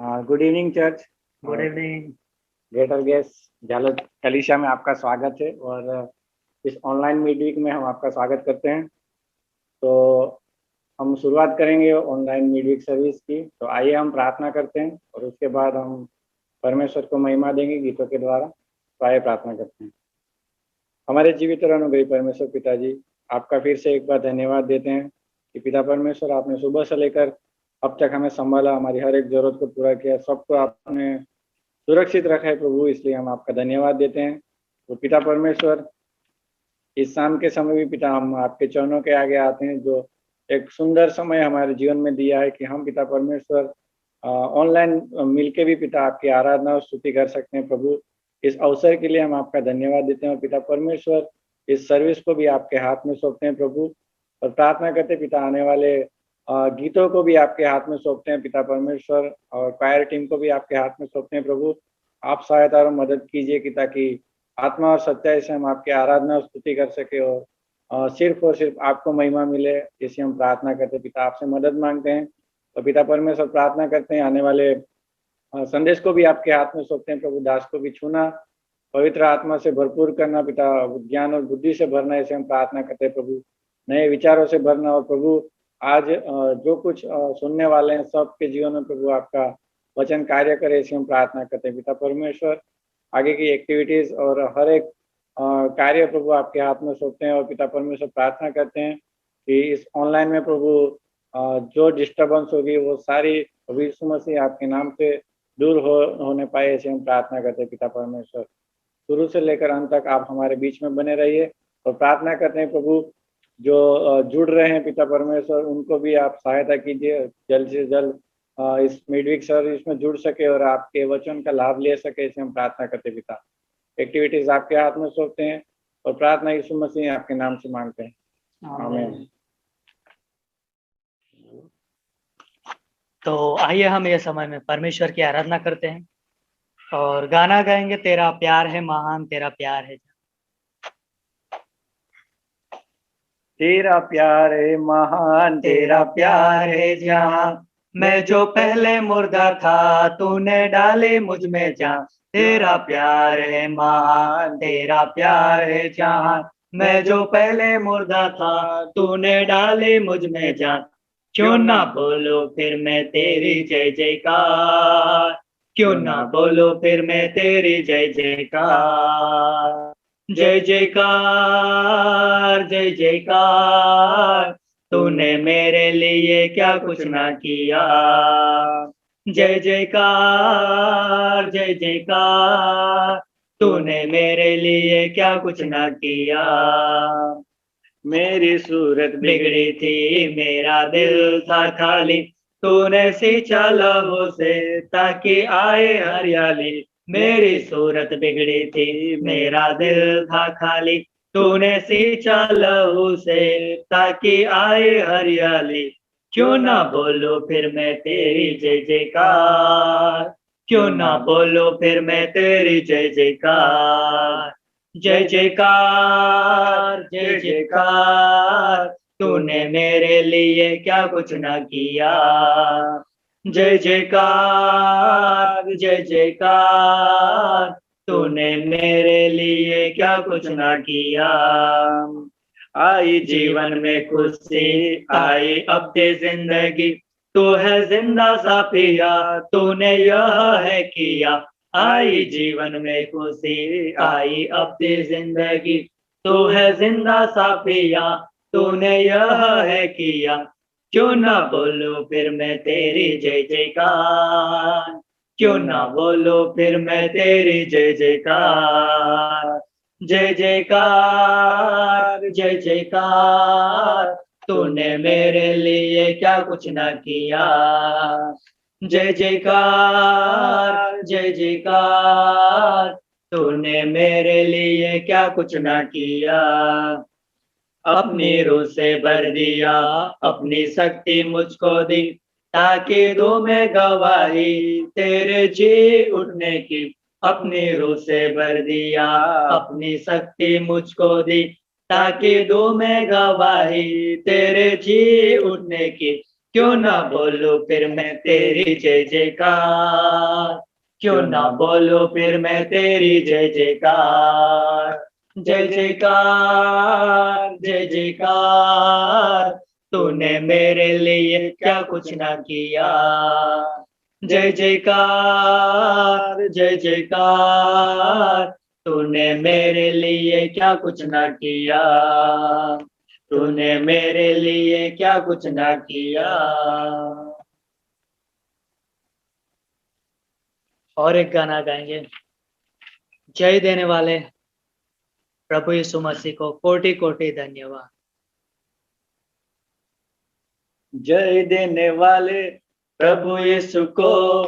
Good evening church. Good evening. Greater गेस झालोद कलीसिया में आपका स्वागत है और इस ऑनलाइन मीटिंग में हम आपका स्वागत करते हैं। तो हम शुरुआत करेंगे ऑनलाइन मीटिंग सर्विस की। तो आइए हम प्रार्थना करते हैं और उसके बाद हम परमेश्वर को महिमा देंगे गीतों के द्वारा। तो आइए प्रार्थना करते हैं। हमारे जीवित और अनुग्रही परमेश्वर पिताजी, आपका फिर से एक बार धन्यवाद देते हैं कि पिता परमेश्वर आपने सुबह से लेकर अब तक हमें संभाला, हमारी हर एक जरूरत को पूरा किया, सबको आपने सुरक्षित रखा है प्रभु, इसलिए हम आपका धन्यवाद देते हैं। तो पिता परमेश्वर, इस शाम के समय भी पिता हम आपके चरणों के आगे आते हैं, जो एक सुंदर समय हमारे जीवन में दिया है कि हम पिता परमेश्वर ऑनलाइन मिलके भी पिता आपकी आराधना और स्तुति कर सकते हैं। प्रभु, इस अवसर के लिए हम आपका धन्यवाद देते हैं और पिता परमेश्वर इस सर्विस को भी आपके हाथ में सौंपते हैं प्रभु, और प्रार्थना करते पिता आने वाले गीतों को भी आपके हाथ में सौंपते हैं पिता परमेश्वर, और क्वायर टीम को भी आपके हाथ में सौंपते हैं प्रभु। आप सहायता और मदद कीजिए कि ताकि आत्मा और सच्चाई से हम आपकी आराधना और स्तुति कर सके और सिर्फ आपको महिमा मिले, इसे हम प्रार्थना करते पिता, आपसे मदद मांगते हैं। तो पिता परमेश्वर प्रार्थना करते हैं आने वाले संदेश को भी आपके हाथ में सौंपते हैं प्रभु, दास को भी छूना, पवित्र आत्मा से भरपूर करना पिता, ज्ञान और बुद्धि से भरना, इसे हम प्रार्थना करते हैं प्रभु, नए विचारों से भरना। और प्रभु आज जो कुछ सुनने वाले हैं सबके जीवन में प्रभु आपका वचन कार्य करे, इसे हम प्रार्थना करते हैं पिता परमेश्वर। आगे की एक्टिविटीज और हर एक कार्य प्रभु आपके हाथ में सौंपते हैं और पिता परमेश्वर प्रार्थना करते हैं कि इस ऑनलाइन में प्रभु जो डिस्टर्बेंस होगी वो सारी यीशु मसीह आपके नाम से दूर होने पाए, इसे हम प्रार्थना करते हैं पिता परमेश्वर। शुरू से लेकर अंत तक आप हमारे बीच में बने रहिए, और प्रार्थना करते हैं प्रभु जो जुड़ रहे हैं पिता परमेश्वर, उनको भी आप सहायता कीजिए, जल्द से जल्द इस मिडवीक सर्विस में जुड़ सके और आपके वचन का लाभ ले सके, इसे हम प्रार्थना करते हैं पिता। एक्टिविटीज आपके हाथ में सौंपते हैं और प्रार्थना यीशु मसीह आपके नाम से मांगते हैं, आमीन। तो आइए हम ये समय में परमेश्वर की आराधना करते हैं और गाना गाएंगे, तेरा प्यार है महान, तेरा प्यार है। तेरा प्यार है महान, तेरा प्यार है जहाँ, मैं जो पहले मुर्दा था तूने डाले मुझ में जान। तेरा प्यार है महान, तेरा प्यार है जहाँ, मैं जो पहले मुर्दा था तूने डाले मुझ में जान। क्यों ना बोलो फिर मैं तेरी जय जयकार, क्यों ना बोलो फिर मैं तेरी जय जयकार। जय जयकार जय जयकार, तूने मेरे लिए क्या कुछ ना किया। जय जयकार जय जयकार, तूने मेरे लिए क्या कुछ ना किया। मेरी सूरत बिगड़ी थी, मेरा दिल था खाली, तूने सींचा लहू से ताकि आए हरियाली। मेरी सूरत बिगड़ी थी, मेरा दिल था खाली, तूने सींचा लहू से ताकि आए हरियाली। क्यों ना बोलो फिर मैं तेरी जय जयकार, क्यों ना बोलो फिर मैं तेरी जय जयकार। जय जयकार जय जयकार, तूने मेरे लिए क्या कुछ ना किया। जय जयकार जय जयकार, तूने मेरे लिए क्या कुछ ना किया। आई जीवन में खुशी, आई अब दे जिंदगी, तू है जिंदा साफिया, तूने यह है किया। आई जीवन में खुशी, आई अब दे जिंदगी, तू है जिंदा साफिया, तूने यह है किया। क्यों ना बोलो फिर मैं तेरी जय जयकार, क्यों ना बोलो फिर मैं तेरी जय जयकार। जय जयकार जय जयकार, तूने मेरे लिए क्या कुछ ना किया। जय जयकार जय जयकार, तूने मेरे लिए क्या कुछ ना किया। अपनी रूह से भर दिया, अपनी शक्ति मुझको दी, ताकि दो मैं गवाही तेरे जी उठने की। अपनी रूह से भर दिया, अपनी शक्ति मुझको दी, ताकि दो मैं गवाही तेरे जी उठने की। क्यों ना बोलूं फिर मैं तेरी जय जयकार, क्यों ना बोलूं फिर मैं तेरी जय जयकार। जय जयकार जय जयकार, तूने मेरे लिए क्या कुछ ना किया। जय जयकार जय जयकार, तूने मेरे लिए क्या कुछ ना किया, तूने मेरे लिए क्या कुछ ना किया। और एक गाना गाएंगे। जय देने वाले प्रभु यीशु मसीह को कोटि कोटि धन्यवाद। जय देने वाले प्रभु यीशु को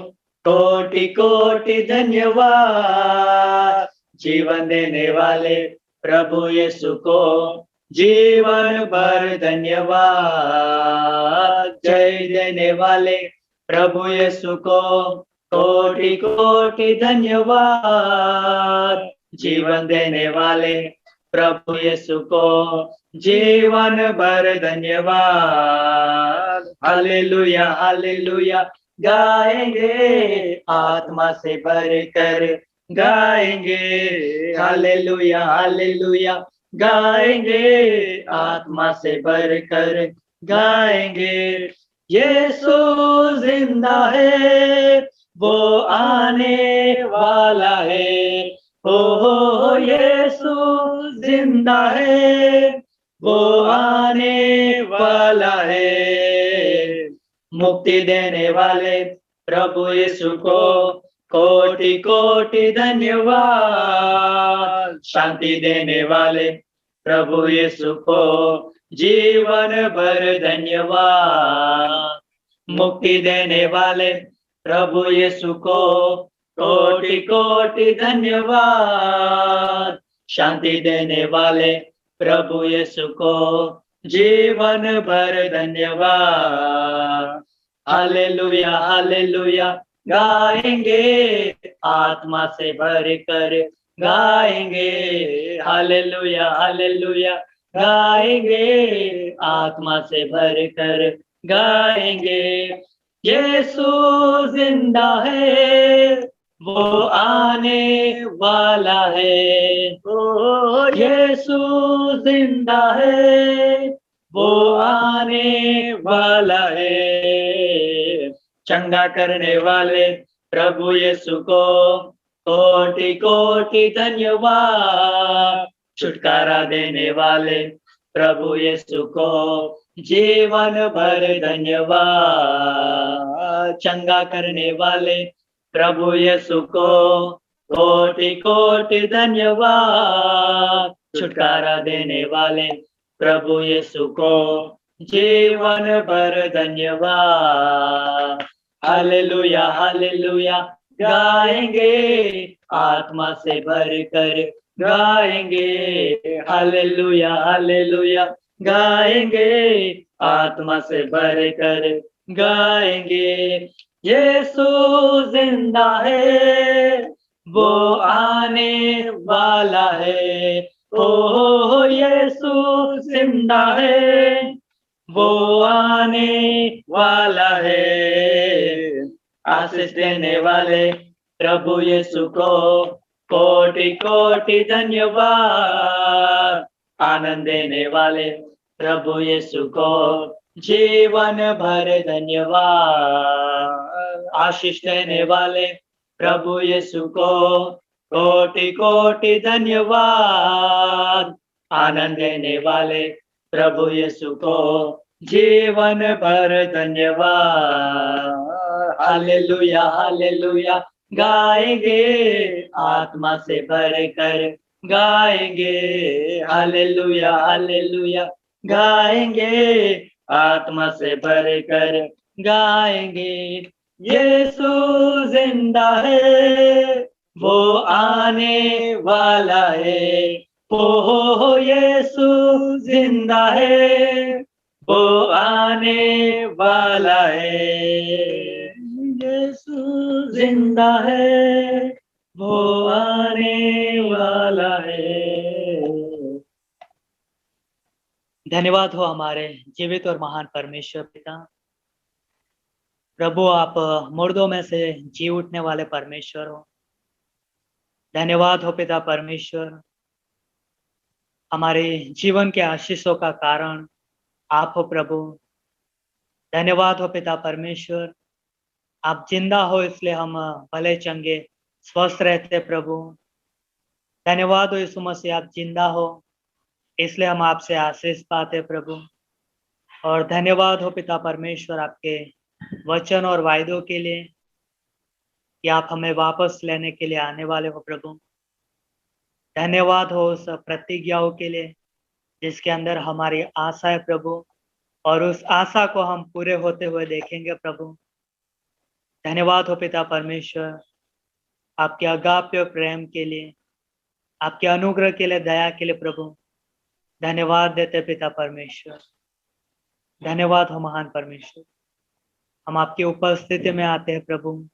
कोटि कोटि धन्यवाद। जीवन देने वाले प्रभु यीशु को जीवन भर धन्यवाद। जय देने वाले प्रभु यीशु को कोटि कोटि धन्यवाद। जीवन देने वाले प्रभु यीशु को जीवन भर धन्यवाद। हालेलुया हालेलुया गाएंगे आत्मा से भरकर गाएंगे। हालेलुया हालेलुया गाएंगे आत्मा से भरकर गाएंगे। यीशु जिंदा है, वो आने वाला है। हो यीशु जिंदा है, वो आने वाला है। मुक्ति देने वाले प्रभु यीशु को कोटि कोटि धन्यवाद। शांति देने वाले प्रभु यीशु को जीवन भर धन्यवाद। मुक्ति देने वाले प्रभु यीशु को कोटि कोटि धन्यवाद। शांति देने वाले प्रभु यीशु को जीवन भर धन्यवाद। हालेलुया हालेलुया गाएंगे आत्मा से भरकर गाएंगे। हालेलुया हालेलुया गाएंगे आत्मा से भरकर गाएंगे। यीशु जिंदा है, वो आने वाला है। ओ यीशु जिंदा है, वो आने वाला है। चंगा करने वाले प्रभु यीशु को कोटि कोटि धन्यवाद। छुटकारा देने वाले प्रभु यीशु को जीवन भर धन्यवाद। चंगा करने वाले प्रभु यीशु को कोटि कोटि धन्यवाद। छुटकारा देने वाले प्रभु यीशु को जीवन भर धन्यवाद। हालेलुया हालेलुया गाएंगे आत्मा से भरकर गाएंगे। हालेलुया हालेलुया गाएंगे आत्मा से भरकर गाएंगे। यीशु जिंदा है, वो आने वाला है। ओ यीशु जिंदा है, वो आने वाला है। आशीष देने वाले प्रभु यीशु को कोटि कोटि धन्यवाद। आनंद देने वाले प्रभु यीशु को जीवन भर धन्यवाद। आशीष देने वाले प्रभु यीशु को कोटि कोटि धन्यवाद। आनंद देने वाले प्रभु यीशु को जीवन भर धन्यवाद। हालेलुया हालेलुया गाएंगे आत्मा से भरकर गाएंगे। हालेलुया हालेलुया गाएंगे आत्मा से भरकर गाएंगे। यीशु जिंदा है, वो आने वाला है। ओ यीशु जिंदा है, वो आने वाला है। यीशु जिंदा है, वो आने वाला है। धन्यवाद हो हमारे जीवित और महान परमेश्वर पिता, प्रभु आप मुर्दों में से जी उठने वाले परमेश्वर हो। धन्यवाद हो पिता परमेश्वर, हमारे जीवन के आशीषों का कारण आप हो प्रभु। धन्यवाद हो पिता परमेश्वर, आप जिंदा हो इसलिए हम भले चंगे स्वस्थ रहते प्रभु। धन्यवाद हो यीशु मसीह, आप जिंदा हो इसलिए हम आपसे आशीष पाते प्रभु। और धन्यवाद हो पिता परमेश्वर आपके वचन और वायदों के लिए कि आप हमें वापस लेने के लिए आने वाले हो प्रभु। धन्यवाद हो उस प्रतिज्ञाओं के लिए जिसके अंदर हमारी आशा है प्रभु, और उस आशा को हम पूरे होते हुए देखेंगे प्रभु। धन्यवाद हो पिता परमेश्वर आपके अगाप्य प्रेम के लिए, आपके अनुग्रह के लिए, दया के लिए प्रभु। धन्यवाद देते पिता परमेश्वर। धन्यवाद हो महान परमेश्वर, हम आपकी उपस्थिति में आते हैं प्रभु,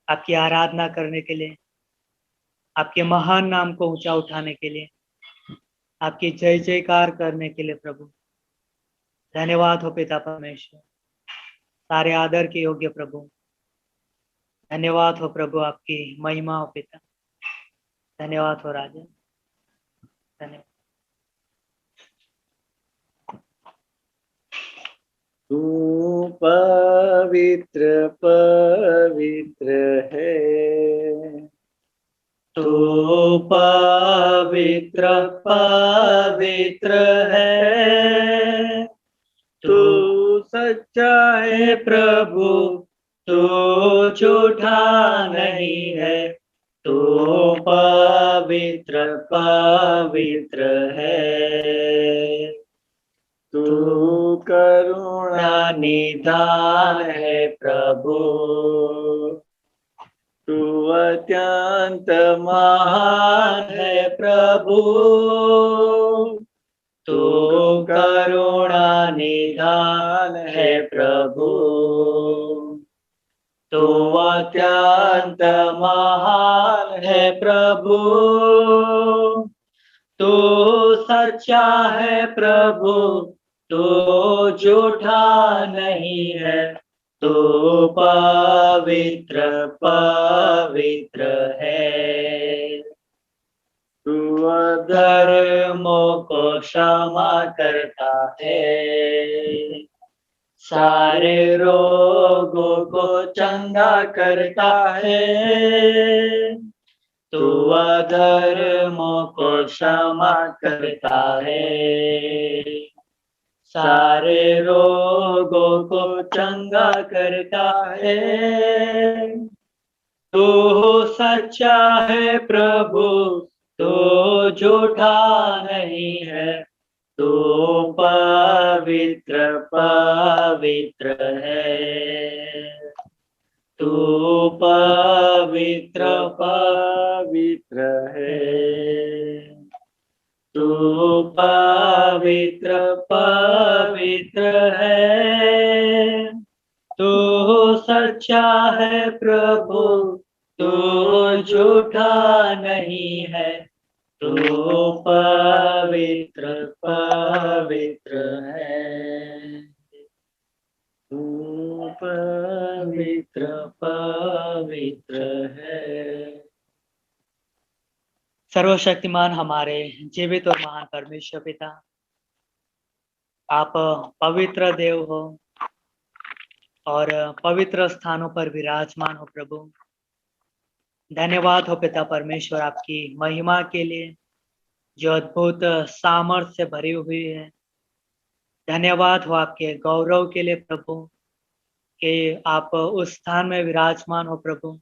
आपकी आराधना करने के लिए, आपके महान नाम को ऊंचा उठाने के लिए, आपकी जय जयकार करने के लिए प्रभु। धन्यवाद हो पिता परमेश्वर, सारे आदर के योग्य प्रभु। धन्यवाद हो प्रभु, आपकी महिमा हो पिता। धन्यवाद हो राजा। धन्यवाद। तू पवित्र पवित्र है, तू पवित्र पवित्र है, तू सच्चा है प्रभु, तू झूठा नहीं है। तू पवित्र पवित्र है, तू करुणा निदान है प्रभु। तू अत्यंत महान है प्रभु, तू करुणा निदान है प्रभु। तू अत्यंत महान है प्रभु, तू सच्चा है प्रभु, तू झूठा नहीं है। तू पवित्र पवित्र है, तू धर्मों को क्षमा करता है, सारे रोगों को चंगा करता है। तू अधर्मों को क्षमा करता है, सारे रोगों को चंगा करता है। तू सच्चा है प्रभु, तू झूठा नहीं है। तू पवित्र पवित्र है, तू पवित्र पवित्र है, तू पवित्र पवित्र है। तू सच्चा है प्रभु, तू झूठा नहीं है। तू पवित्र पवित्र है, तू पवित्र पवित्र है। सर्वशक्तिमान हमारे जीवित और महान परमेश्वर पिता, आप पवित्र देव हो और पवित्र स्थानों पर विराजमान हो प्रभु। धन्यवाद हो पिता परमेश्वर आपकी महिमा के लिए जो अद्भुत सामर्थ्य से भरी हुई है। धन्यवाद हो आपके गौरव के लिए प्रभु कि आप उस स्थान में विराजमान हो प्रभु।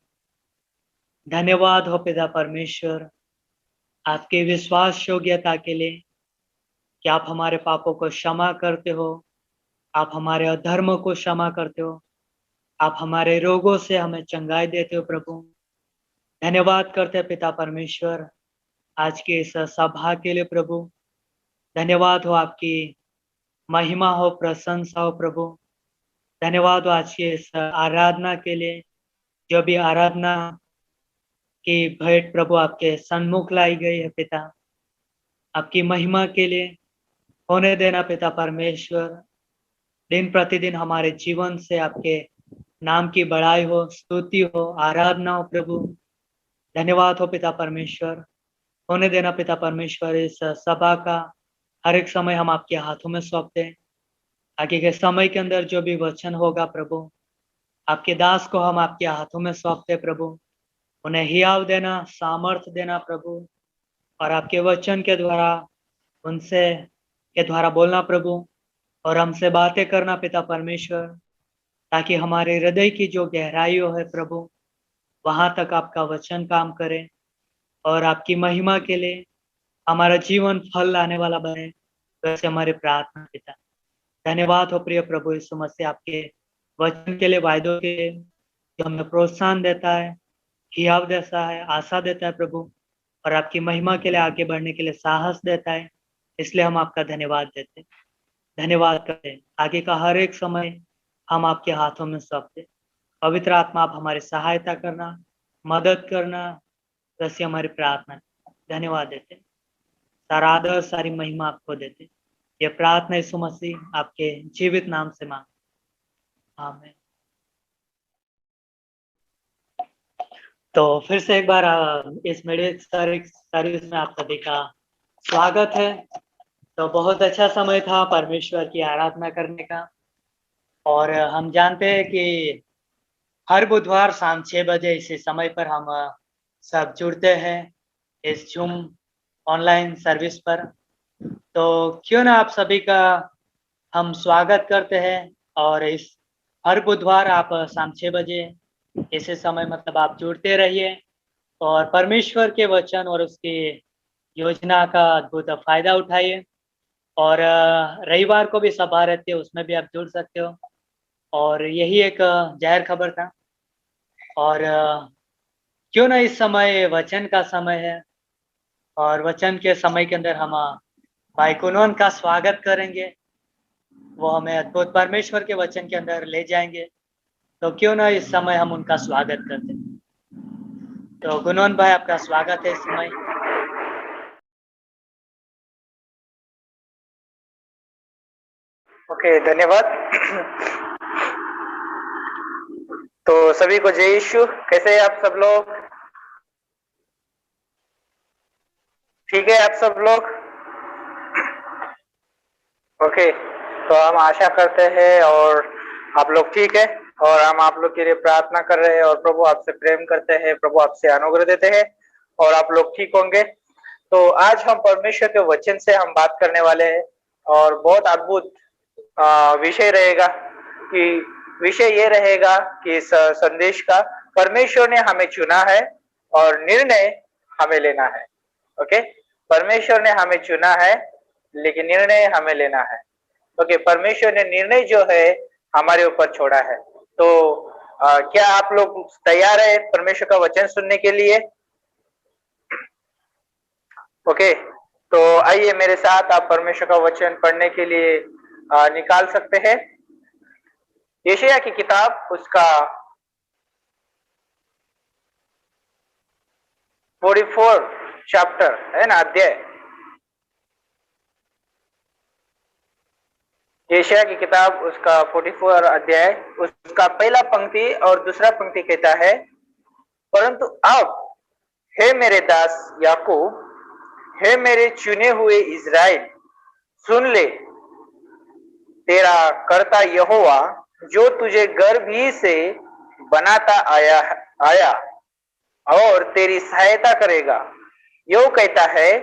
धन्यवाद हो पिता परमेश्वर आपके विश्वास योग्यता के लिए कि आप हमारे पापों को क्षमा करते हो, आप हमारे अधर्म को क्षमा करते हो, आप हमारे रोगों से हमें चंगाई देते हो प्रभु। धन्यवाद करते हैं पिता परमेश्वर आज के इस सभा के लिए प्रभु। धन्यवाद हो आपकी महिमा हो, प्रशंसा हो प्रभु। धन्यवाद हो आज के इस आराधना के लिए, जो भी आराधना की भेंट प्रभु आपके सन्मुख लाई गई है पिता, आपकी महिमा के लिए होने देना पिता परमेश्वर। दिन प्रतिदिन हमारे जीवन से आपके नाम की बड़ाई हो, स्तुति हो, आराधना हो प्रभु। धन्यवाद हो पिता परमेश्वर। होने देना पिता परमेश्वर इस सभा का हर एक समय हम आपके हाथों में सौंपते हैं। आगे के समय के अंदर जो भी वचन होगा प्रभु, आपके दास को हम आपके हाथों में सौंपते प्रभु। उन्हें हियाव देना, सामर्थ देना प्रभु, और आपके वचन के द्वारा उनसे के द्वारा बोलना प्रभु, और हमसे बातें करना पिता परमेश्वर, ताकि हमारे हृदय की जो गहराइयों है प्रभु, वहां तक आपका वचन काम करे और आपकी महिमा के लिए हमारा जीवन फल लाने वाला बने। वैसे हमारी प्रार्थना पिता। धन्यवाद हो प्रिय प्रभु यीशु मसीह, आपके वचन के लिए, वायदों के लिए, जो हमें प्रोत्साहन देता है, हियाव देता है, आशा देता है प्रभु, और आपकी महिमा के लिए आगे बढ़ने के लिए साहस देता है। इसलिए हम आपका धन्यवाद देते हैं, धन्यवाद करते हैं। आगे का हर एक समय हम आपके हाथों में सौंपते। पवित्र आत्मा आप हमारी सहायता करना, मदद करना, वैसे हमारी प्रार्थना। धन्यवाद देते, सारा आदर सारी महिमा आपको देते। ये प्रार्थना यीशु मसीह आपके जीवित नाम से मांग, आमीन। तो फिर से एक बार इस मीडिया सर्विस में आप सभी का स्वागत है। तो बहुत अच्छा समय था परमेश्वर की आराधना करने का, और हम जानते हैं कि हर बुधवार शाम 6 बजे इसी समय पर हम सब जुड़ते हैं इस जूम ऑनलाइन सर्विस पर। तो क्यों ना आप सभी का हम स्वागत करते हैं, और इस हर बुधवार आप शाम 6 बजे इसी समय मतलब आप जुड़ते रहिए और परमेश्वर के वचन और उसकी योजना का अद्भुत फायदा उठाइए। और रविवार को भी सभा रहती है, उसमें भी आप जुड़ सकते हो। और यही एक जाहिर खबर था। और क्यों ना इस समय वचन का समय है, और वचन के समय के अंदर हम भाई कुनोन का स्वागत करेंगे। वो हमें अद्भुत परमेश्वर के वचन के अंदर ले जाएंगे। तो क्यों ना इस समय हम उनका स्वागत करते हैं। तो गुनोन भाई, आपका स्वागत है इस समय। ओके, धन्यवाद। तो सभी को जय यीशु। कैसे हैं आप सब लोग? ठीक है आप सब लोग? ओके, तो हम आशा करते हैं और आप लोग ठीक है, और हम आप लोग के लिए प्रार्थना कर रहे हैं, और प्रभु आपसे प्रेम करते हैं, प्रभु आपसे अनुग्रह देते हैं, और आप लोग ठीक होंगे। तो आज हम परमेश्वर के वचन से हम बात करने वाले हैं, और बहुत अद्भुत विषय रहेगा। कि विषय ये रहेगा कि इस संदेश का परमेश्वर ने हमें चुना है और निर्णय हमें लेना है। ओके, परमेश्वर ने हमें चुना है लेकिन निर्णय हमें लेना है। ओके, परमेश्वर ने निर्णय जो है हमारे ऊपर छोड़ा है। तो क्या आप लोग तैयार है परमेश्वर का वचन सुनने के लिए? ओके, तो आइए मेरे साथ आप परमेश्वर का वचन पढ़ने के लिए निकाल सकते हैं। यशायाह की किताब उसका 44 चैप्टर है ना, अध्याय। यशायाह की किताब उसका 44 अध्याय, उसका पहला पंक्ति और दूसरा पंक्ति कहता है, परंतु अब हे मेरे दास याकूब, हे मेरे चुने हुए इज़राइल, सुन ले, तेरा कर्ता यहोवा जो तुझे गर्भ ही से बनाता आया और तेरी सहायता करेगा, यो कहता है,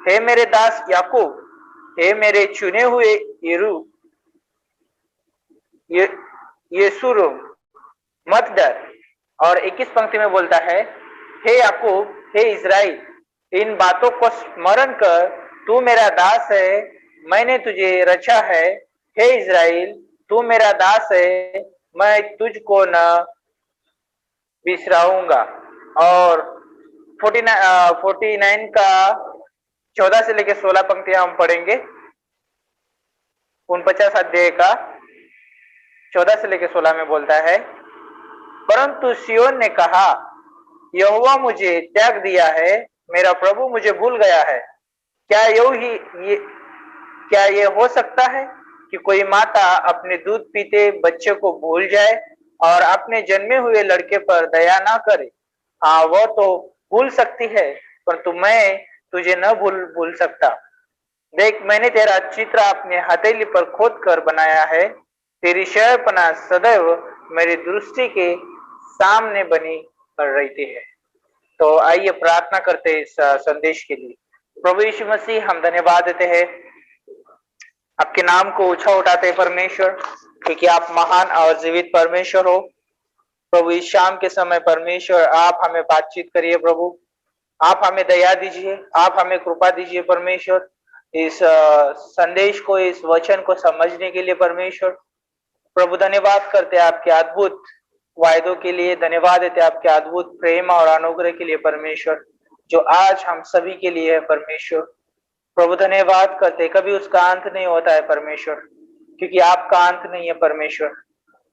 हे मेरे दास याकूब, हे मेरे चुने हुए यीशुरू, मत डर। और 21 पंक्ति में बोलता है, हे याकूब, हे इज़राइल, इन बातों को स्मरण कर, तू मेरा दास है, मैंने तुझे रचा है। हे इज़राइल, तू मेरा दास है, मैं तुझको न बिसराऊंगा। और 49 का 14 से लेकर 16 पंक्तियां हम पढ़ेंगे। 49 अध्याय का 14 से लेकर 16 में बोलता है, परंतु सियोन ने कहा, यहोवा मुझे त्याग दिया है, मेरा प्रभु मुझे भूल गया है। क्या ये हो सकता है कि कोई माता अपने दूध पीते बच्चे को भूल जाए और अपने जन्मे हुए लड़के पर दया ना करे। हाँ, वो तो भूल सकती है, परंतु मैं तुझे न भूल सकता। देख, मैंने तेरा चित्र अपने हथेली पर खोद कर बनाया है। तेरी शयपना सदैव मेरी दृष्टि के सामने बनी कर रहती है। तो आइए प्रार्थना करते हैं इस संदेश के लिए। प्रभु यीशु मसीह, हम धन्यवाद देते हैं, आपके नाम को ऊंचा उठाते हैं परमेश्वर, क्योंकि आप महान और जीवित परमेश्वर हो। प्रभु, इस शाम के समय परमेश्वर आप हमें बातचीत करिए प्रभु, आप हमें दया दीजिए, आप हमें कृपा दीजिए परमेश्वर, इस संदेश को, इस वचन को समझने के लिए परमेश्वर। प्रभु, धन्यवाद करते हैं आपके अद्भुत वायदों के लिए, धन्यवाद देते हैं आपके अद्भुत प्रेम और अनुग्रह के लिए परमेश्वर, जो आज हम सभी के लिए है परमेश्वर। प्रभु, धन्यवाद करते, कभी उसका अंत नहीं होता है परमेश्वर, क्योंकि आपका अंत नहीं है परमेश्वर।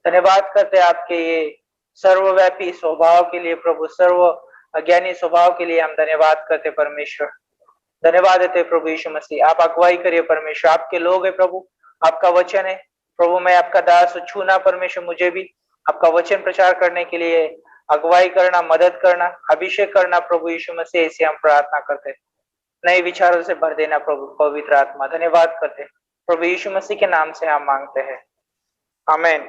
धन्यवाद करते आपके ये सर्वव्यापी स्वभाव के लिए प्रभु, सर्व अज्ञानी स्वभाव के लिए हम धन्यवाद करते परमेश्वर। धन्यवाद देते प्रभु यीशु मसीह, आप अगुवाई करिए परमेश्वर, आपके लोग है प्रभु, आपका वचन है प्रभु। मैं आपका दास छूना परमेश्वर, मुझे भी आपका वचन प्रचार करने के लिए अगुवाई करना, मदद करना, अभिषेक करना प्रभु यीशु मसीह, ऐसे हम प्रार्थना करते। नए विचारों से भर देना प्रभु पवित्र आत्मा। धन्यवाद करते प्रभु यीशु मसीह के नाम से हम मांगते हैं, आमीन।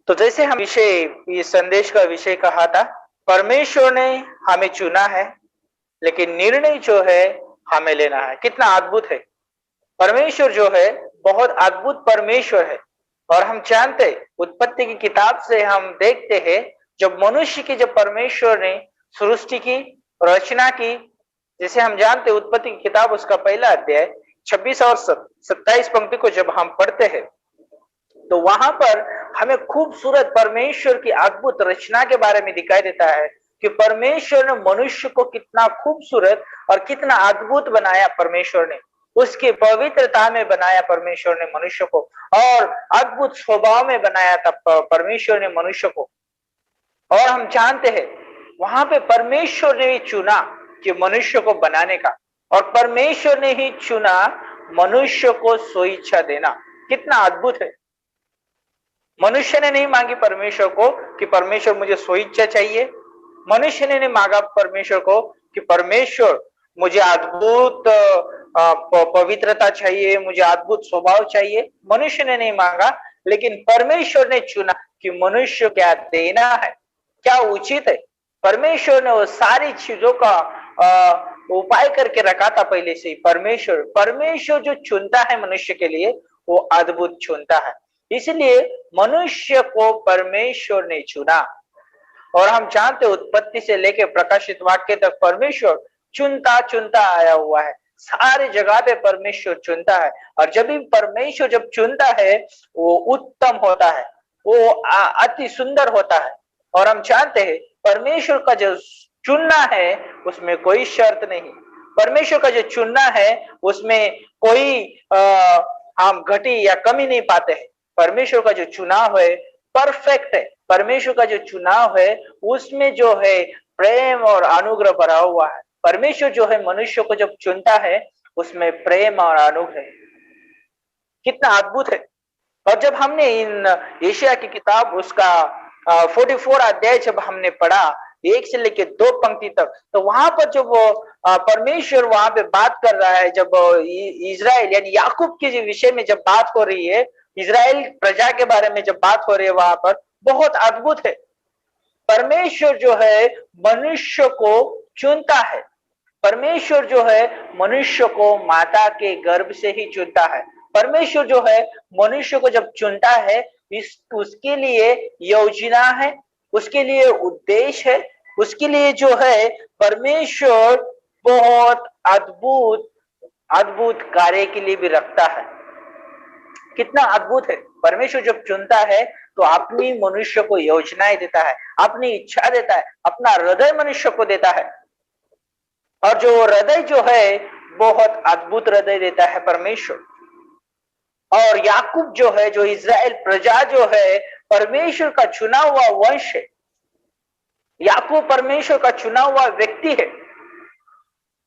तो जैसे हम इस संदेश का विषय कहा था, परमेश्वर ने हमें चुना है, लेकिन निर्णय जो है हमें लेना है। कितना अद्भुत है! परमेश्वर जो है बहुत अद्भुत परमेश्वर है। और हम जानते, उत्पत्ति की किताब से हम देखते हैं, जब मनुष्य की, जब परमेश्वर ने सृष्टि की, रचना की, जैसे हम जानते उत्पत्ति की किताब उसका पहला अध्याय 26 और 27 पंक्ति को जब हम पढ़ते हैं, तो वहां पर हमें खूबसूरत परमेश्वर की अद्भुत रचना के बारे में दिखाई देता है कि परमेश्वर ने मनुष्य को कितना खूबसूरत और कितना अद्भुत बनाया परमेश्वर ने, उसकी पवित्रता में बनाया परमेश्वर ने मनुष्य को, और अद्भुत स्वभाव में बनाया था परमेश्वर ने मनुष्य को। और हम जानते हैं वहां पे परमेश्वर ने ही चुना कि मनुष्य को बनाने का, और परमेश्वर ने ही चुना मनुष्य को स्वेच्छा देना। कितना अद्भुत है! मनुष्य ने नहीं मांगी परमेश्वर को कि परमेश्वर मुझे स्वेच्छा चाहिए, मनुष्य ने नहीं मांगा परमेश्वर को कि परमेश्वर मुझे अद्भुत पवित्रता चाहिए, मुझे अद्भुत स्वभाव चाहिए, मनुष्य ने नहीं मांगा। लेकिन परमेश्वर ने चुना कि मनुष्य क्या देना है, क्या उचित है। परमेश्वर ने वो सारी चीजों का उपाय करके रखा था पहले से ही। परमेश्वर जो चुनता है मनुष्य के लिए, वो अद्भुत चुनता है। इसलिए मनुष्य को परमेश्वर ने चुना। और हम जानते उत्पत्ति से लेकर प्रकाशित वाक्य तक परमेश्वर चुनता आया हुआ है। सारी जगह पे परमेश्वर चुनता है, और जब भी परमेश्वर जब चुनता है वो उत्तम होता है, वो अति सुंदर होता है। और हम जानते हैं परमेश्वर का जो चुनना है उसमें कोई शर्त नहीं, परमेश्वर का जो चुनना है उसमें कोई हम घटी या कमी नहीं पाते हैं। परमेश्वर का जो चुनाव है परफेक्ट है। परमेश्वर का जो चुनाव है उसमें जो है प्रेम और अनुग्रह भरा हुआ है। परमेश्वर जो है मनुष्य को जब चुनता है उसमें प्रेम और अनुग्रह है। कितना अद्भुत है! और जब हमने इन यशायाह की किताब उसका 44 अध्याय जब हमने पढ़ा 1 से लेकर 2 पंक्ति तक, तो वहां पर जब वो परमेश्वर वहां पे बात कर रहा है, जब इजराइल यानी याकूब के विषय में जब बात हो रही है, इजराइल प्रजा के बारे में जब बात हो रही है, वहां पर बहुत अद्भुत है। परमेश्वर जो है मनुष्य को चुनता है। परमेश्वर जो है मनुष्य को माता के गर्भ से ही चुनता है। परमेश्वर जो है मनुष्य को जब चुनता है, उसके लिए योजना है, उसके लिए उद्देश्य है, उसके लिए जो है परमेश्वर बहुत अद्भुत कार्य के लिए भी रखता है। कितना अद्भुत है! परमेश्वर जब चुनता है तो अपनी मनुष्य को योजनाएं देता है, अपनी इच्छा देता है, अपना हृदय मनुष्य को देता है। और जो हृदय जो है बहुत अद्भुत हृदय देता है परमेश्वर। और याकूब जो है, जो इजराइल प्रजा जो है, परमेश्वर का चुना हुआ वंश है। याकूब परमेश्वर का चुना हुआ व्यक्ति है,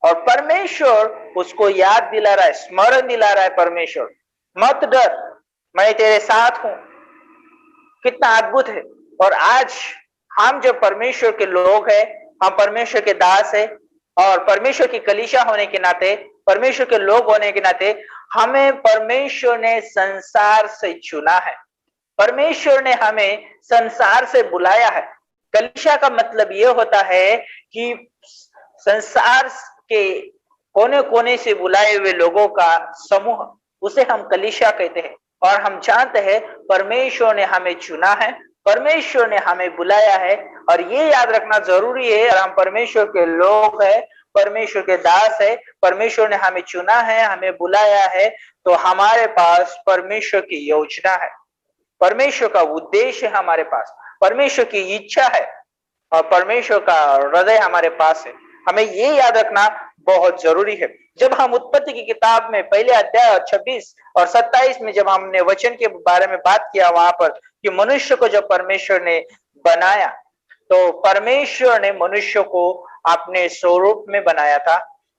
और परमेश्वर उसको याद दिला रहा है, स्मरण दिला रहा है परमेश्वर मत डर, मैं तेरे साथ हूं। कितना अद्भुत है। और आज हम जो परमेश्वर के लोग हैं, हम परमेश्वर के दास है, और परमेश्वर की कलीसिया होने के नाते, परमेश्वर के लोग होने के नाते, हमें परमेश्वर ने संसार से चुना है, परमेश्वर ने हमें संसार से बुलाया है। कलीसिया का मतलब यह होता है कि संसार के कोने कोने से बुलाए हुए लोगों का समूह, उसे हम कलीसिया कहते हैं। और हम जानते हैं परमेश्वर ने हमें चुना है, परमेश्वर ने हमें बुलाया है, और ये याद रखना जरूरी है, और हम परमेश्वर के लोग हैं, परमेश्वर के दास है, परमेश्वर ने हमें चुना है, हमें बुलाया है, तो हमारे पास परमेश्वर की योजना है, परमेश्वर का उद्देश्य है हमारे पास, परमेश्वर की इच्छा है, और परमेश्वर का हृदय हमारे पास है। हमें ये याद रखना बहुत जरूरी है। जब हम उत्पत्ति की किताब में पहले अध्याय 26 और 27 में जब हमने वचन के बारे में बात किया, वहां पर कि मनुष्य को जब परमेश्वर ने बनाया, तो परमेश्वर ने मनुष्य को अपने स्वरूप में बनाया था,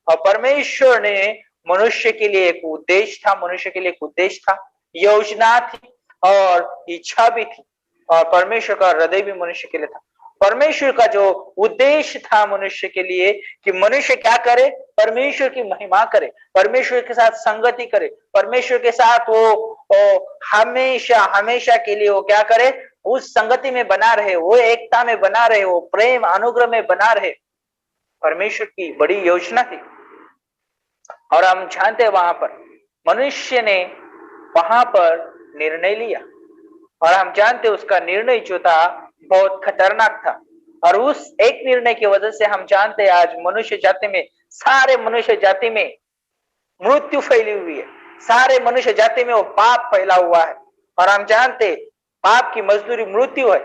और परमेश्वर ने मनुष्य के लिए एक उद्देश्य था, मनुष्य के लिए एक उद्देश्य था, योजना थी और इच्छा भी थी, और परमेश्वर का हृदय भी मनुष्य के लिए था। परमेश्वर का जो उद्देश्य था मनुष्य के लिए कि मनुष्य क्या करे, परमेश्वर की महिमा करे, परमेश्वर के साथ संगति करे, परमेश्वर के साथ वो हमेशा हमेशा के लिए वो क्या करे, उस संगति में बना रहे, वो एकता में बना रहे, वो प्रेम अनुग्रह में बना रहे। परमेश्वर की बड़ी योजना थी। और हम जानते हैं वहां पर मनुष्य ने वहां पर निर्णय लिया, और हम जानते उसका निर्णय जो था बहुत खतरनाक था, और उस एक निर्णय की वजह से हम जानते हैं आज मनुष्य जाति में, सारे मनुष्य जाति में मृत्यु फैली हुई है, सारे मनुष्य जाति में वो पाप फैला हुआ है। और हम जानते पाप की मजदूरी मृत्यु है,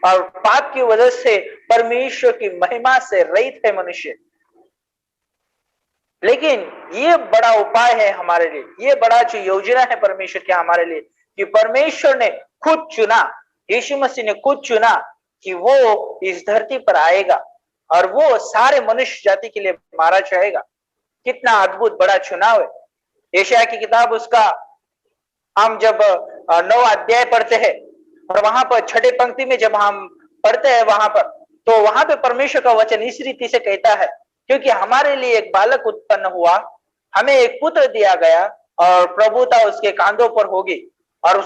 और पाप की वजह से परमेश्वर की महिमा से रहित है मनुष्य। लेकिन ये बड़ा उपाय है हमारे लिए, ये बड़ा जो योजना है परमेश्वर की हमारे लिए, कि परमेश्वर ने खुद चुना, यीशु मसीह ने खुद चुना कि वो इस धरती पर आएगा, और वो सारे मनुष्य जाति के लिए मारा जाएगा। कितना अद्भुत बड़ा चुनाव है। यशायाह की किताब उसका हम जब 9 अध्याय पढ़ते हैं, और वहां पर 6 पंक्ति में जब हम पढ़ते हैं वहां पर, तो वहां पे परमेश्वर का वचन इस रीति से कहता है, क्योंकि हमारे लिए एक बालक उत्पन्न हुआ, हमें एक पुत्र दिया गया, और प्रभुता उसके कांधों पर होगी, और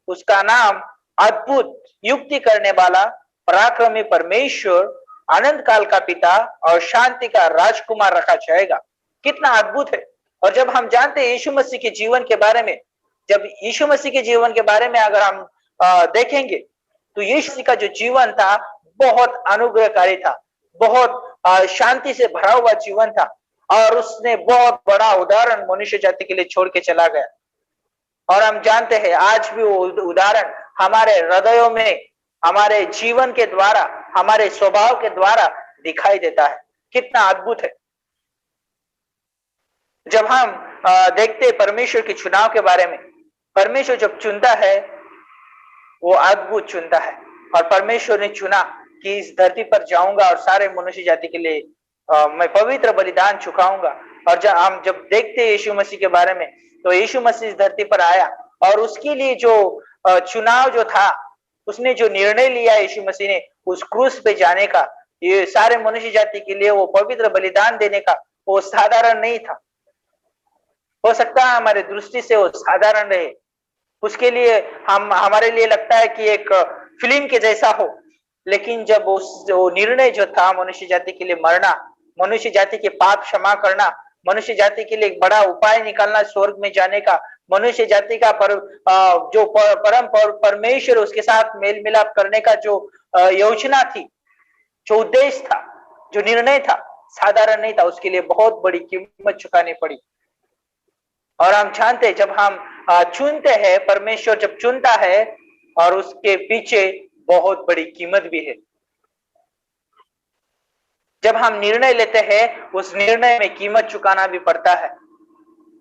उसका नाम अद्भुत, युक्ति करने वाला, पराक्रमी परमेश्वर, अनंत काल का पिता और शांति का राजकुमार रखा जाएगा। कितना अद्भुत है। और जब हम जानते हैं यीशु मसीह के जीवन के बारे में, जब यीशु मसीह के जीवन के बारे में अगर हम देखेंगे, तो यीशु मसीह का जो जीवन था बहुत अनुग्रहकारी था, बहुत शांति से भरा हुआ जीवन था, और उसने बहुत बड़ा उदाहरण मनुष्य जाति के लिए छोड़ के चला गया। और हम जानते हैं आज भी वो उदाहरण हमारे हृदयों में, हमारे जीवन के द्वारा, हमारे स्वभाव के द्वारा दिखाई देता है। कितना अद्भुत है। जब हम देखते परमेश्वर के चुनाव के बारे में, परमेश्वर जब चुनता है वो अद्भुत चुनता है। और परमेश्वर ने चुना कि इस धरती पर जाऊंगा और सारे मनुष्य जाति के लिए मैं पवित्र बलिदान चुकाऊंगा। और जब हम देखते हैं यीशु मसीह के बारे में, तो यीशु मसीह इस धरती पर आया, और उसके लिए जो चुनाव जो था, उसने जो निर्णय लिया यीशु मसीह ने उस क्रूस पे जाने का, ये सारे मनुष्य जाति के लिए वो पवित्र बलिदान देने का, वो साधारण नहीं था। हो सकता है हमारे दृष्टि से वो साधारण रहे, उसके लिए हमारे लिए लगता है कि एक फिल्म के जैसा हो, लेकिन जब वो निर्णय जो था मनुष्य जाति के लिए मरना, मनुष्य जाति के पाप क्षमा करना, मनुष्य जाति के लिए एक बड़ा उपाय निकालना स्वर्ग में जाने का, मनुष्य जाति का जो परम परमेश्वर उसके साथ मेल मिलाप करने का जो योजना थी, जो उद्देश्य था, जो निर्णय था, साधारण नहीं था। उसके लिए बहुत बड़ी कीमत चुकानी पड़ी। और हम जानते हैं जब हम चुनते हैं, परमेश्वर जब चुनता है, और उसके पीछे बहुत बड़ी कीमत भी है। जब हम निर्णय लेते हैं, उस निर्णय में कीमत चुकाना भी पड़ता है।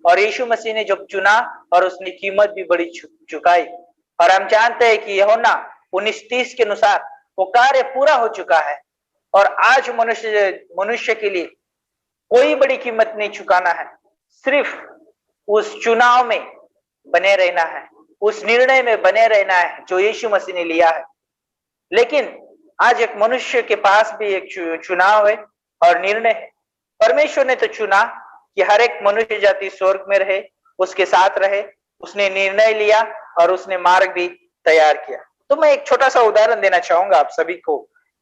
और यीशु मसीह ने जब चुना और उसने कीमत भी बड़ी चुकाई। और हम जानते हैं कि यूहन्ना 19:30 के अनुसार वो कार्य पूरा हो चुका है, और आज मनुष्य के लिए कोई बड़ी कीमत नहीं चुकाना है, सिर्फ उस चुनाव में बने रहना है, उस निर्णय में बने रहना है जो यीशु मसीह ने लिया है। लेकिन आज एक मनुष्य के पास भी एक चुनाव है और निर्णय है। परमेश्वर ने तो चुना कि हर एक मनुष्य जाति स्वर्ग में रहे, उसके साथ रहे। उसने निर्णय लिया और उसने मार्ग भी तैयार किया। तो मैं एक छोटा सा उदाहरण देना चाहूंगा आप सभी को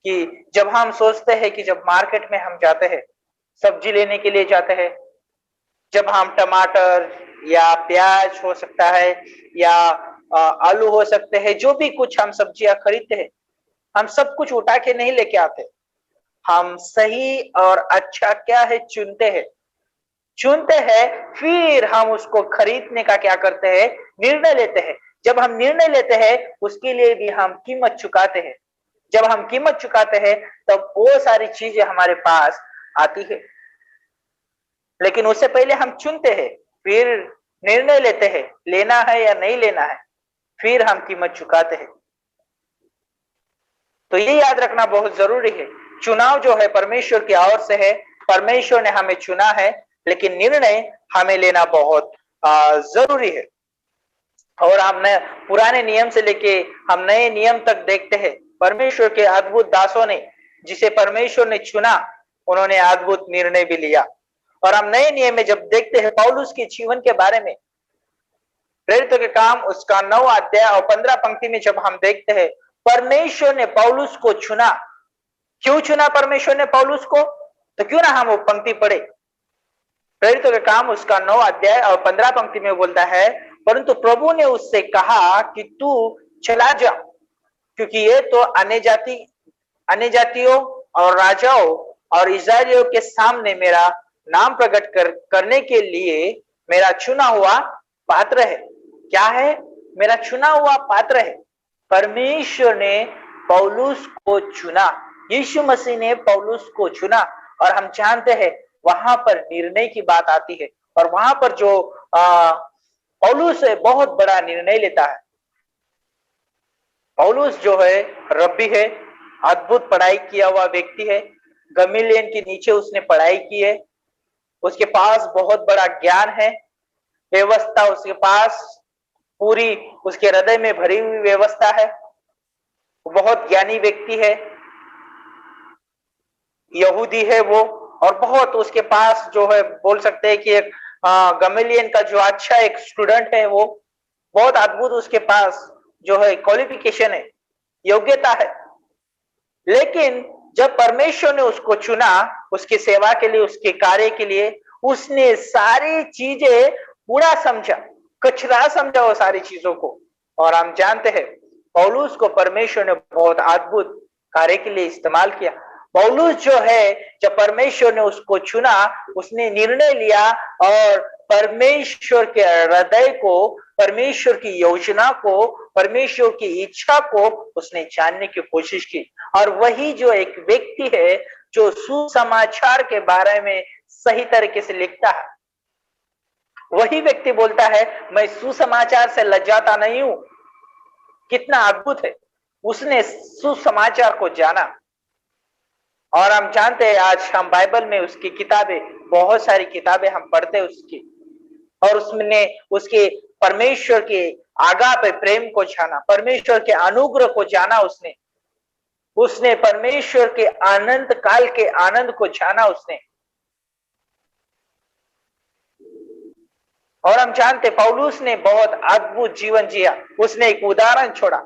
कि जब हम सोचते हैं कि जब मार्केट में हम जाते हैं, सब्जी लेने के लिए जाते हैं, जब हम टमाटर या प्याज हो सकता है या आलू हो सकते हैं, जो भी कुछ हम सब्जियां खरीदते हैं, हम सब कुछ उठा के नहीं लेके आते। हम सही और अच्छा क्या है चुनते हैं, फिर हम उसको खरीदने का क्या करते हैं, निर्णय लेते हैं। जब हम निर्णय लेते हैं उसके लिए भी हम कीमत चुकाते हैं। जब हम कीमत चुकाते हैं तब वो सारी चीजें हमारे पास आती है। लेकिन उससे पहले हम चुनते हैं, फिर निर्णय लेते हैं लेना है या नहीं लेना है, फिर हम कीमत चुकाते हैं। तो ये याद रखना बहुत जरूरी है। चुनाव जो है परमेश्वर की ओर से है, परमेश्वर ने हमें चुना है, लेकिन निर्णय हमें लेना बहुत जरूरी है। और हम पुराने नियम से लेके हम नए नियम तक देखते हैं, परमेश्वर के अद्भुत दासों ने, जिसे परमेश्वर ने चुना, उन्होंने अद्भुत निर्णय भी लिया। और हम नए नियम में जब देखते हैं पौलुस के जीवन के बारे में, प्रेरितों के काम उसका 9 अध्याय और 15 पंक्ति में जब हम देखते हैं, परमेश्वर ने पौलुस को चुना। क्यों चुना परमेश्वर ने पौलुस को? तो क्यों ना हम वो पंक्ति पढ़े। प्रेरितों के काम उसका 9 अध्याय और 15 पंक्ति में बोलता है, परंतु प्रभु ने उससे कहा कि तू चला जा, क्योंकि ये तो अन्य जातियों और राजाओं और इस्राएलियों के सामने मेरा नाम प्रकट करने के लिए मेरा चुना हुआ पात्र है। क्या है? मेरा चुना हुआ पात्र है। परमेश्वर ने पौलुस को चुना, यीशु मसीह ने पौलुस को चुना। और हम जानते हैं वहां पर निर्णय की बात आती है, और वहां पर जो पौलुस है बहुत बड़ा निर्णय लेता है। पौलुस जो है रब्बी है, अद्भुत पढ़ाई किया हुआ व्यक्ति है, गमलीएल के नीचे उसने पढ़ाई की है, उसके पास बहुत बड़ा ज्ञान है, व्यवस्था उसके पास पूरी उसके हृदय में भरी हुई व्यवस्था है, बहुत ज्ञानी व्यक्ति है, यहूदी है वो, और बहुत उसके पास जो है बोल सकते हैं कि एक गमलीएल का जो अच्छा एक स्टूडेंट है, वो बहुत अद्भुत उसके पास जो है क्वालिफिकेशन है, योग्यता है। लेकिन जब परमेश्वर ने उसको चुना उसकी सेवा के लिए, उसके कार्य के लिए, उसने सारी चीजें बुरा समझा, कचरा समझा वो सारी चीजों को। और हम जानते हैं पौलुस को परमेश्वर ने बहुत अद्भुत कार्य के लिए इस्तेमाल किया। पौलुस जो है, जब परमेश्वर ने उसको चुना, उसने निर्णय लिया और परमेश्वर के हृदय को, परमेश्वर की योजना को, परमेश्वर की इच्छा को उसने जानने की कोशिश की। और वही जो एक व्यक्ति है जो सुसमाचार के बारे में सही तरीके से लिखता है, वही व्यक्ति बोलता है मैं सुसमाचार से लज्जाता नहीं हूं। कितना अद्भुत है, उसने सुसमाचार को जाना। और हम जानते हैं आज हम बाइबल में उसकी किताबें, बहुत सारी किताबें हम पढ़ते हैं उसकी, और उसने उसके परमेश्वर के आगा पे प्रेम को जाना, परमेश्वर के अनुग्रह को जाना। उसने परमेश्वर के अनंत काल के आनंद को जाना उसने। और हम जानते पौलुस ने बहुत अद्भुत जीवन जिया। उसने एक उदाहरण छोड़ा,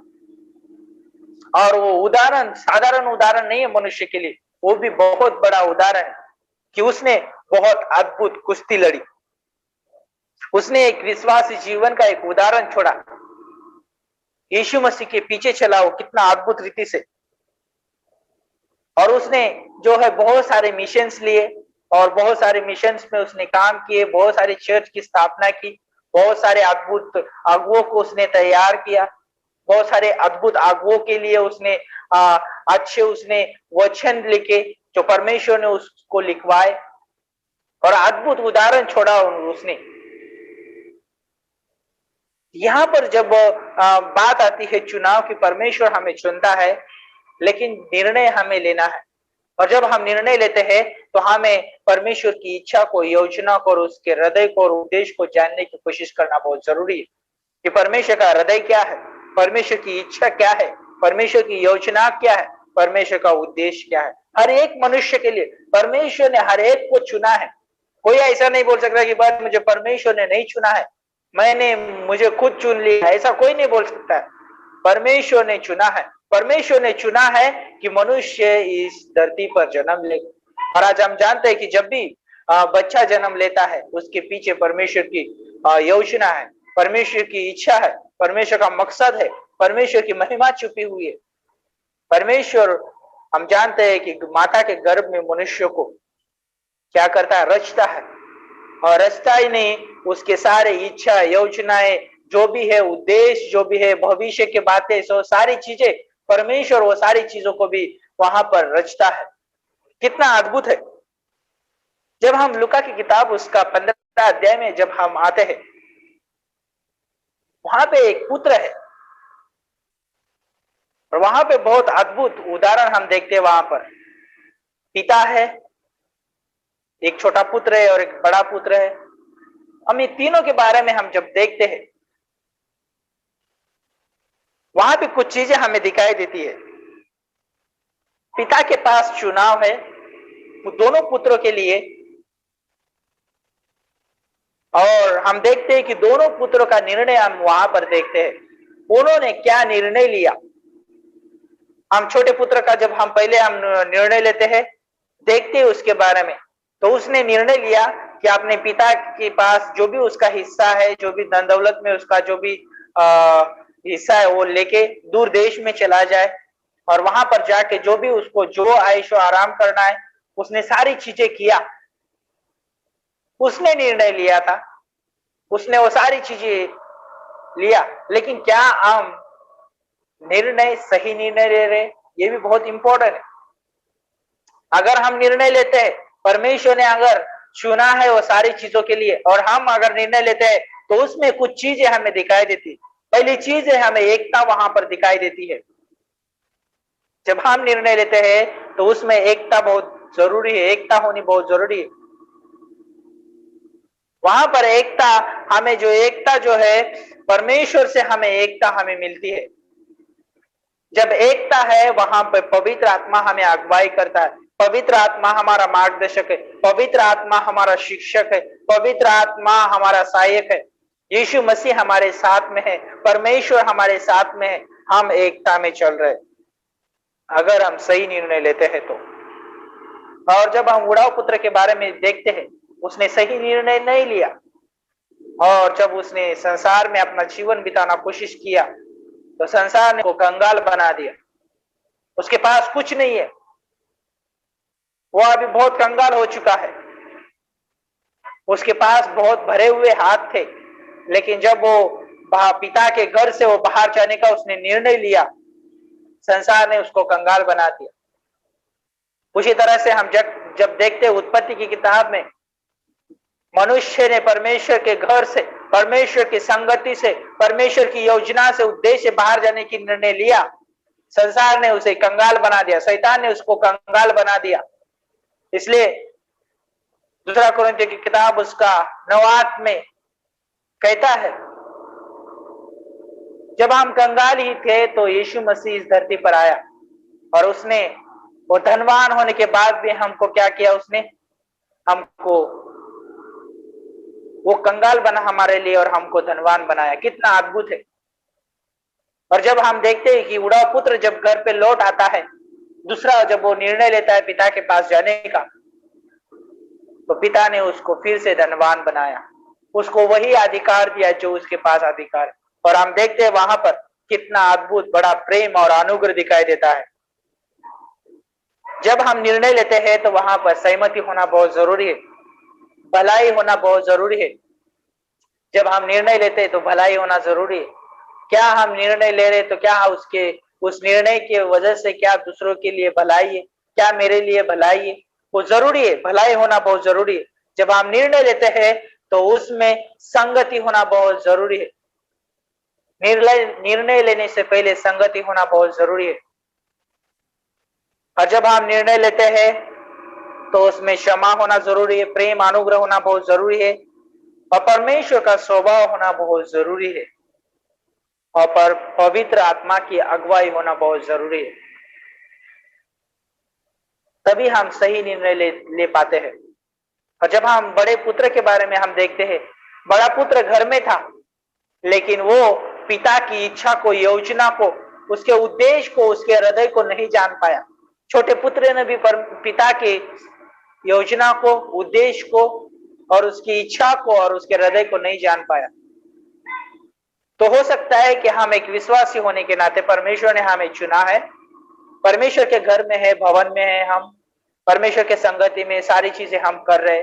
और वो उदाहरण साधारण उदाहरण नहीं है मनुष्य के लिए, वो भी बहुत बड़ा उदाहरण है कि उसने बहुत अद्भुत कुश्ती लड़ी। उसने एक विश्वासी जीवन का एक उदाहरण छोड़ा, यीशु मसीह के पीछे चला वो कितना अद्भुत रीति से। और उसने जो है बहुत सारे मिशंस लिए, और बहुत सारे मिशंस में उसने काम किए, बहुत सारी चर्च की स्थापना की, बहुत सारे अद्भुत अगुओं को उसने तैयार किया, बहुत सारे अद्भुत अगुओं के लिए उसने अच्छे उसने वचन लिखे जो परमेश्वर ने उसको लिखवाए, और अद्भुत उदाहरण छोड़ा उसने। यहाँ पर जब बात आती है चुनाव की, परमेश्वर हमें चुनता है, लेकिन निर्णय हमें लेना है। और जब हम निर्णय लेते हैं तो हमें परमेश्वर की इच्छा को, योजना को और उसके हृदय को और उद्देश्य को जानने की कोशिश करना बहुत जरूरी है कि परमेश्वर का हृदय क्या है, परमेश्वर की इच्छा क्या है, परमेश्वर की योजना क्या है, परमेश्वर का उद्देश्य क्या है। हर एक मनुष्य के लिए परमेश्वर ने हर एक को चुना है। कोई ऐसा नहीं बोल सकता कि बस मुझे परमेश्वर ने नहीं चुना है, मुझे खुद चुन लिया, ऐसा कोई नहीं बोल सकता है। परमेश्वर ने चुना है। परमेश्वर ने चुना है कि मनुष्य इस धरती पर जन्म ले। और आज हम जानते हैं कि जब भी बच्चा जन्म लेता है उसके पीछे परमेश्वर की योजना है, परमेश्वर की इच्छा है, परमेश्वर का मकसद है, परमेश्वर की महिमा छुपी हुई है। परमेश्वर, हम जानते हैं कि माता के गर्भ में मनुष्य को क्या करता है, रचता है। और रचता ही नहीं, उसके सारे इच्छा, योजनाएं जो भी है, उद्देश्य जो भी है, भविष्य की बातें, सो सारी चीजें परमेश्वर वो सारी चीजों को भी वहां पर रचता है। कितना अद्भुत है। जब हम लूका की किताब उसका 15 अध्याय में जब हम आते हैं, वहां पे एक पुत्र है और वहां पे बहुत अद्भुत उदाहरण हम देखते हैं। वहां पर पिता है, एक छोटा पुत्र है और एक बड़ा पुत्र है। हम इन तीनों के बारे में हम जब देखते हैं, वहां पे कुछ चीजें हमें दिखाई देती है। पिता के पास चुनाव है वो दोनों पुत्रों के लिए, और हम देखते हैं कि दोनों पुत्रों का निर्णय हम वहां पर देखते हैं। उन्होंने क्या निर्णय लिया। हम छोटे पुत्र का जब हम निर्णय लेते हैं, देखते हैं उसके बारे में, तो उसने निर्णय लिया कि अपने पिता के पास जो भी उसका हिस्सा है, जो भी धन दौलत में उसका जो भी हिस्सा है, वो लेके दूर देश में चला जाए और वहां पर जाके जो भी उसको जो आयशो आराम करना है, उसने सारी चीजें किया। उसने निर्णय लिया था, उसने वो सारी चीजें लिया। लेकिन क्या हम सही निर्णय ले रहे, ये भी बहुत इंपॉर्टेंट है। अगर हम निर्णय लेते हैं, परमेश्वर ने अगर चुना है वो सारी चीजों के लिए, और हम अगर निर्णय लेते हैं तो उसमें कुछ चीजें हमें दिखाई देती। पहली चीज है, हमें एकता वहां पर दिखाई देती है। जब हम निर्णय लेते हैं तो उसमें एकता बहुत जरूरी है, एकता होनी बहुत जरूरी है। वहां पर एकता, हमें जो एकता जो है परमेश्वर से हमें एकता हमें मिलती है। जब एकता है वहां पर पवित्र आत्मा हमें अगुवाई करता है, पवित्र आत्मा हमारा मार्गदर्शक है, पवित्र आत्मा हमारा शिक्षक है, पवित्र आत्मा हमारा सहायक है। यीशु मसीह हमारे साथ में है, परमेश्वर हमारे साथ में है, हम एकता में चल रहे अगर हम सही निर्णय लेते हैं तो। और जब हम उड़ाव पुत्र के बारे में देखते हैं, उसने सही निर्णय नहीं लिया, और जब उसने संसार में अपना जीवन बिताना कोशिश किया तो संसार ने वो कंगाल बना दिया। उसके पास कुछ नहीं है, वो अभी बहुत कंगाल हो चुका है। उसके पास बहुत भरे हुए हाथ थे, लेकिन जब वो पिता के घर से वो बाहर जाने का उसने निर्णय लिया, संसार ने उसको कंगाल बना दिया। उसी तरह से हम जब देखते हैं उत्पत्ति की किताब में, मनुष्य ने परमेश्वर के घर से, परमेश्वर की संगति से, परमेश्वर की योजना से, उद्देश्य से बाहर जाने की निर्णय लिया। संसार ने उसे कंगाल बना दिया, शैतान ने उसको कंगाल बना दिया। इसलिए दूसरा कुरिन्थियों की किताब उसका 9 में कहता है, जब हम कंगाल ही थे तो यीशु मसीह इस धरती पर आया, और उसने वो धनवान होने के बाद भी हमको क्या किया, उसने हमको वो कंगाल बना हमारे लिए और हमको धनवान बनाया। कितना अद्भुत है। और जब हम देखते हैं कि उड़ाव पुत्र जब घर पे लौट आता है, दूसरा जब वो निर्णय लेता है पिता के पास जाने का, तो पिता ने उसको फिर से धनवान बनाया, उसको वही अधिकार दिया जो उसके पास अधिकार है। और हम देखते हैं वहां पर कितना अद्भुत बड़ा प्रेम और अनुग्रह दिखाई देता है। जब हम निर्णय लेते हैं तो वहां पर सहमति होना बहुत जरूरी है, भलाई होना बहुत जरूरी है। जब हम निर्णय लेते हैं तो भलाई होना जरूरी है। क्या हम निर्णय ले रहे तो क्या उस निर्णय की वजह से क्या दूसरों के लिए भलाई है, क्या मेरे लिए भलाई है, वो जरूरी है। भलाई होना बहुत जरूरी है। जब हम निर्णय लेते हैं तो उसमें संगति होना बहुत जरूरी है। निर्णय लेने से पहले संगति होना बहुत जरूरी है। और जब हम निर्णय लेते हैं तो उसमें क्षमा होना जरूरी है, प्रेम अनुग्रह होना बहुत जरूरी है, और परमेश्वर का स्वभाव होना बहुत जरूरी है, और पवित्र आत्मा की अगुवाई होना बहुत जरूरी है। तभी हम सही निर्णय ले पाते हैं। और जब हम बड़े पुत्र के बारे में हम देखते हैं, बड़ा पुत्र घर में था, लेकिन वो पिता की इच्छा को, योजना को, उसके उद्देश्य को, उसके हृदय को नहीं जान पाया। छोटे पुत्र ने भी पिता के योजना को, उद्देश्य को और उसकी इच्छा को और उसके हृदय को नहीं जान पाया। तो हो सकता है कि हम एक विश्वासी होने के नाते परमेश्वर ने हमें चुना है, परमेश्वर के घर में है, भवन में है, हम परमेश्वर के संगति में सारी चीजें हम कर रहे,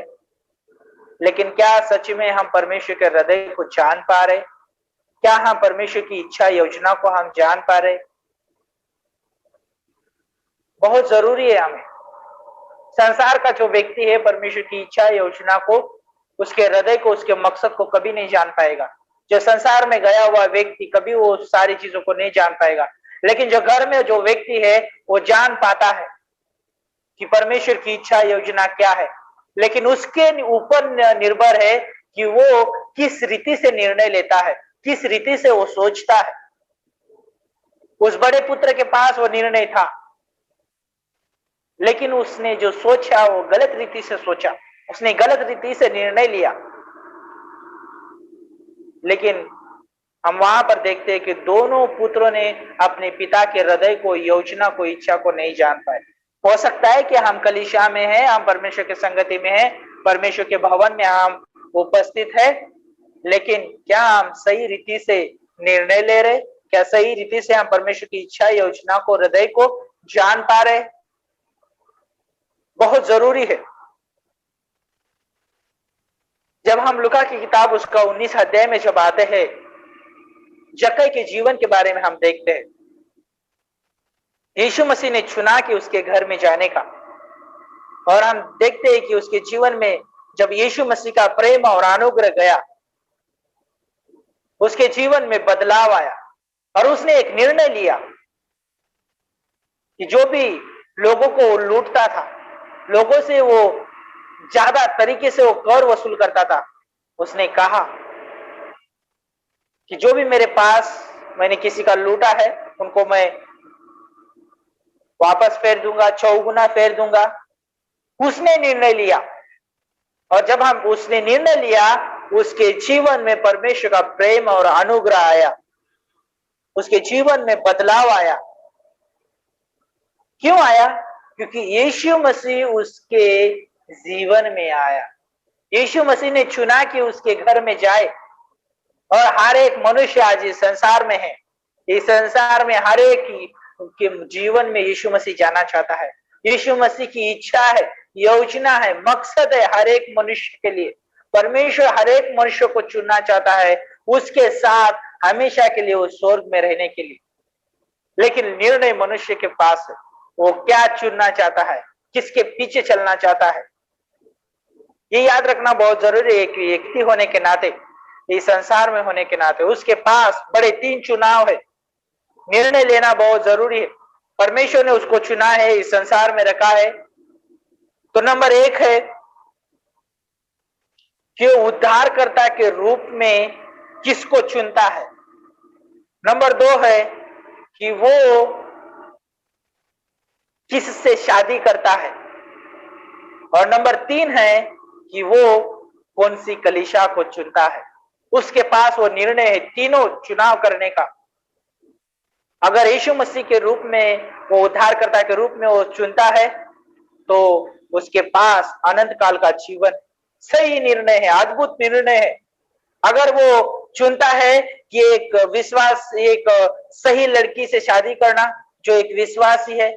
लेकिन क्या सच में हम परमेश्वर के हृदय को जान पा रहे? क्या हम परमेश्वर की इच्छा, योजना को हम जान पा रहे? बहुत जरूरी है हमें। संसार का जो व्यक्ति है परमेश्वर की इच्छा, योजना को, उसके हृदय को, उसके मकसद को कभी नहीं जान पाएगा। जो संसार में गया हुआ व्यक्ति कभी वो सारी चीजों को नहीं जान पाएगा, लेकिन जो घर में जो व्यक्ति है वो जान पाता है कि परमेश्वर की इच्छा, योजना क्या है। लेकिन उसके ऊपर निर्भर है कि वो किस रीति से निर्णय लेता है, किस रीति से वो सोचता है। उस बड़े पुत्र के पास वो निर्णय था, लेकिन उसने जो सोचा वो गलत रीति से सोचा, उसने गलत रीति से निर्णय लिया। लेकिन हम वहां पर देखते हैं कि दोनों पुत्रों ने अपने पिता के हृदय को, योजना को, इच्छा को नहीं जान पाए। हो सकता है कि हम कलीसिया में हैं, हम परमेश्वर के संगति में हैं, परमेश्वर के भवन में हम उपस्थित है, लेकिन क्या हम सही रीति से निर्णय ले रहे? क्या सही रीति से हम परमेश्वर की इच्छा, योजना को, हृदय को जान पा रहे? बहुत जरूरी है। जब हम लूका की किताब उसका 19 अध्याय में जब आते हैं, जक्कई के जीवन के बारे में हम देखते हैं। यीशु मसीह ने चुना कि उसके घर में जाने का, और हम देखते हैं कि उसके जीवन में जब यीशु मसीह का प्रेम और अनुग्रह गया, उसके जीवन में बदलाव आया, और उसने एक निर्णय लिया कि जो भी लोगों को लूटता था, लोगों से वो ज्यादा तरीके से वो कर वसूल करता था, उसने कहा कि जो भी मेरे पास मैंने किसी का लूटा है उनको मैं वापस फेर दूंगा, चौगुना फेर दूंगा। उसने निर्णय लिया, और जब हम उसने निर्णय लिया, उसके जीवन में परमेश्वर का प्रेम और अनुग्रह आया, उसके जीवन में बदलाव आया। क्यों आया? क्योंकि यीशु मसीह उसके जीवन में आया। यीशु मसीह ने चुना कि उसके घर में जाए, और हर एक मनुष्य आज इस संसार में है, इस संसार में हर एक के जीवन में यीशु मसीह जाना चाहता है। यीशु मसीह की इच्छा है, योजना है, मकसद है हर एक मनुष्य के लिए। परमेश्वर हर एक मनुष्य को चुनना चाहता है उसके साथ हमेशा के लिए, उस स्वर्ग में रहने के लिए। लेकिन निर्णय मनुष्य के पास है, वो क्या चुनना चाहता है, किसके पीछे चलना चाहता है। ये याद रखना बहुत जरूरी है कि व्यक्ति होने के नाते, इस संसार में होने के नाते उसके पास बड़े 3 चुनाव है। निर्णय लेना बहुत जरूरी है। परमेश्वर ने उसको चुना है, इस संसार में रखा है। तो नंबर 1 है कि उद्धारकर्ता के रूप में किसको चुनता है। नंबर 2 है कि वो किससे शादी करता है। और नंबर 3 है कि वो कौन सी कलीसिया को चुनता है। उसके पास वो निर्णय है तीनों चुनाव करने का। अगर यीशु मसीह के रूप में, वो उद्धारकर्ता के रूप में वो चुनता है, तो उसके पास अनंत काल का जीवन, सही निर्णय है, अद्भुत निर्णय है। अगर वो चुनता है कि एक सही लड़की से शादी करना, जो एक विश्वासी है,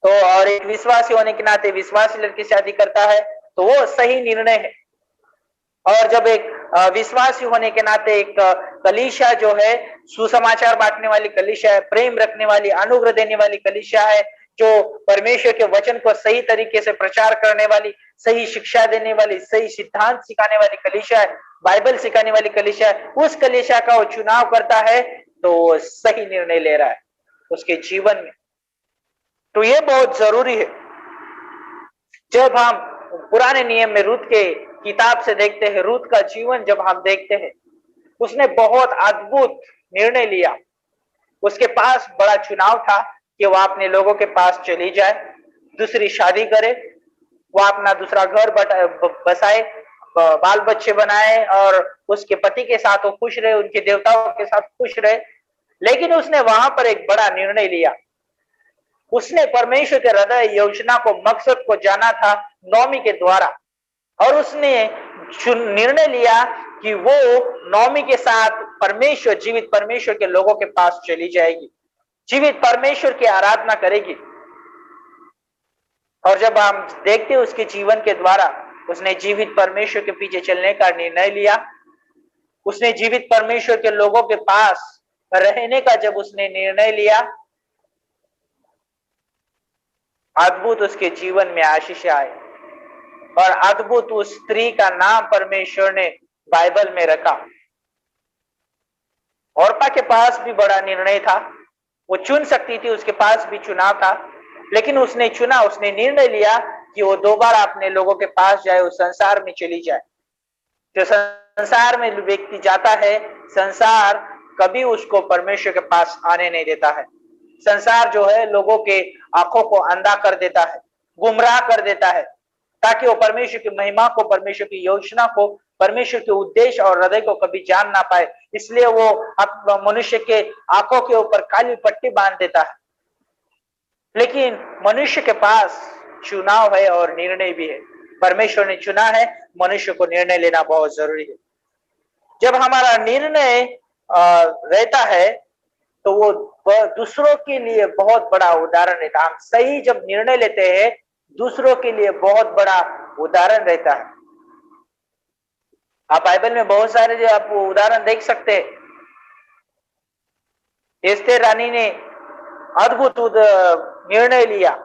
तो और एक विश्वासी होने के नाते विश्वासी लड़की से शादी करता है, तो वो सही निर्णय है। और जब एक विश्वासी होने के नाते एक कलीसिया जो है, सुसमाचार बांटने वाली कलीसिया है, प्रेम रखने वाली, अनुग्रह देने वाली कलीसिया है, जो परमेश्वर के वचन को सही तरीके से प्रचार करने वाली, सही शिक्षा देने वाली, सही सिद्धांत सिखाने वाली कलीसिया है, बाइबल सिखाने वाली कलीसिया है, उस कलीसिया का वो चुनाव करता है, तो वो सही निर्णय ले रहा है उसके जीवन में। तो ये बहुत जरूरी है। जब हम पुराने नियम में रूत के किताब से देखते हैं, रूत का जीवन जब हम देखते हैं, उसने बहुत अद्भुत निर्णय लिया। उसके पास बड़ा चुनाव था कि वह अपने लोगों के पास चली जाए, दूसरी शादी करे, वह अपना दूसरा घर बसाए, बाल बच्चे बनाए और उसके पति के साथ वो खुश रहे, उनके देवताओं के साथ खुश रहे। लेकिन उसने वहां पर एक बड़ा निर्णय लिया। उसने परमेश्वर के हृदय योजना को, मकसद को जाना था नौमी के द्वारा, और उसने निर्णय लिया कि वो नौमी के साथ परमेश्वर, जीवित परमेश्वर के लोगों के पास चली जाएगी, जीवित परमेश्वर की आराधना करेगी। और जब हम देखते हैं उसके जीवन के द्वारा, उसने जीवित परमेश्वर के पीछे चलने का निर्णय लिया। उसने जीवित परमेश्वर के लोगों के पास रहने का जब उसने निर्णय लिया, अद्भुत उसके जीवन में आशीष आए। और अद्भुत उस स्त्री का नाम परमेश्वर ने बाइबल में रखा। औरपा के पास भी बड़ा निर्णय था, वो चुन सकती थी, उसके पास भी चुनाव था, लेकिन उसने चुना, उसने निर्णय लिया कि वो दोबारा अपने लोगों के पास जाए, उस संसार में चली जाए। जो संसार में व्यक्ति जाता है, संसार कभी उसको परमेश्वर के पास आने नहीं देता है। संसार जो है लोगों के आंखों को अंधा कर देता है, गुमराह कर देता है, ताकि वो परमेश्वर की महिमा को, परमेश्वर की योजना को, परमेश्वर के उद्देश्य और हृदय को कभी जान ना पाए। इसलिए वो मनुष्य के आंखों के ऊपर काली पट्टी बांध देता है। लेकिन मनुष्य के पास चुनाव है और निर्णय भी है। परमेश्वर ने चुना है, मनुष्य को निर्णय लेना बहुत जरूरी है। जब हमारा निर्णय रहता है तो वो दूसरों के लिए बहुत बड़ा उदाहरण रहता है। हम सही जब निर्णय लेते हैं, दूसरों के लिए बहुत बड़ा उदाहरण रहता है। आप बाइबल में बहुत सारे जो आप उदाहरण देख सकते हैं। एस्तेर रानी ने अद्भुत निर्णय लिया,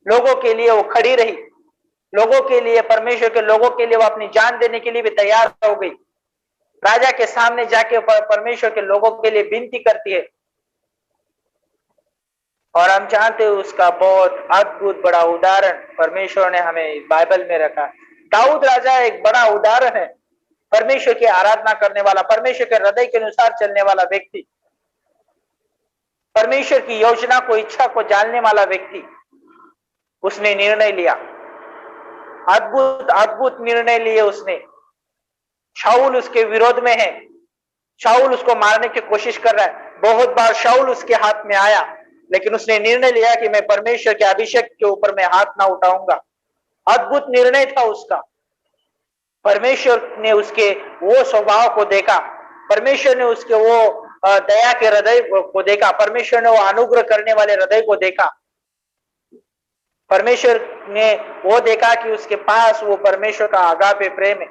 लोगों के लिए वो खड़ी रही, लोगों के लिए, परमेश्वर के लोगों के लिए वो अपनी जान देने के लिए भी तैयार हो गई। राजा के सामने जाके परमेश्वर के लोगों के लिए विनती करती है, और हम जानते हैं उसका बहुत अद्भुत बड़ा उदाहरण परमेश्वर ने हमें बाइबल में रखा। दाऊद राजा एक बड़ा उदाहरण है, परमेश्वर की आराधना करने वाला, परमेश्वर के हृदय के अनुसार चलने वाला व्यक्ति, परमेश्वर की योजना को, इच्छा को जानने वाला व्यक्ति। उसने निर्णय लिया, अद्भुत अद्भुत निर्णय लिए उसने। शाऊल उसके विरोध में है, शाऊल उसको मारने की कोशिश कर रहा है, बहुत बार शाऊल उसके हाथ में आया, लेकिन उसने निर्णय लिया कि मैं परमेश्वर के अभिषेक के ऊपर मैं हाथ ना उठाऊंगा। अद्भुत निर्णय था उसका। परमेश्वर ने उसके वो स्वभाव को देखा, परमेश्वर ने उसके वो दया के हृदय को देखा, परमेश्वर ने वो अनुग्रह करने वाले हृदय को देखा। परमेश्वर ने वो देखा कि उसके पास वो परमेश्वर का आगापे प्रेम है।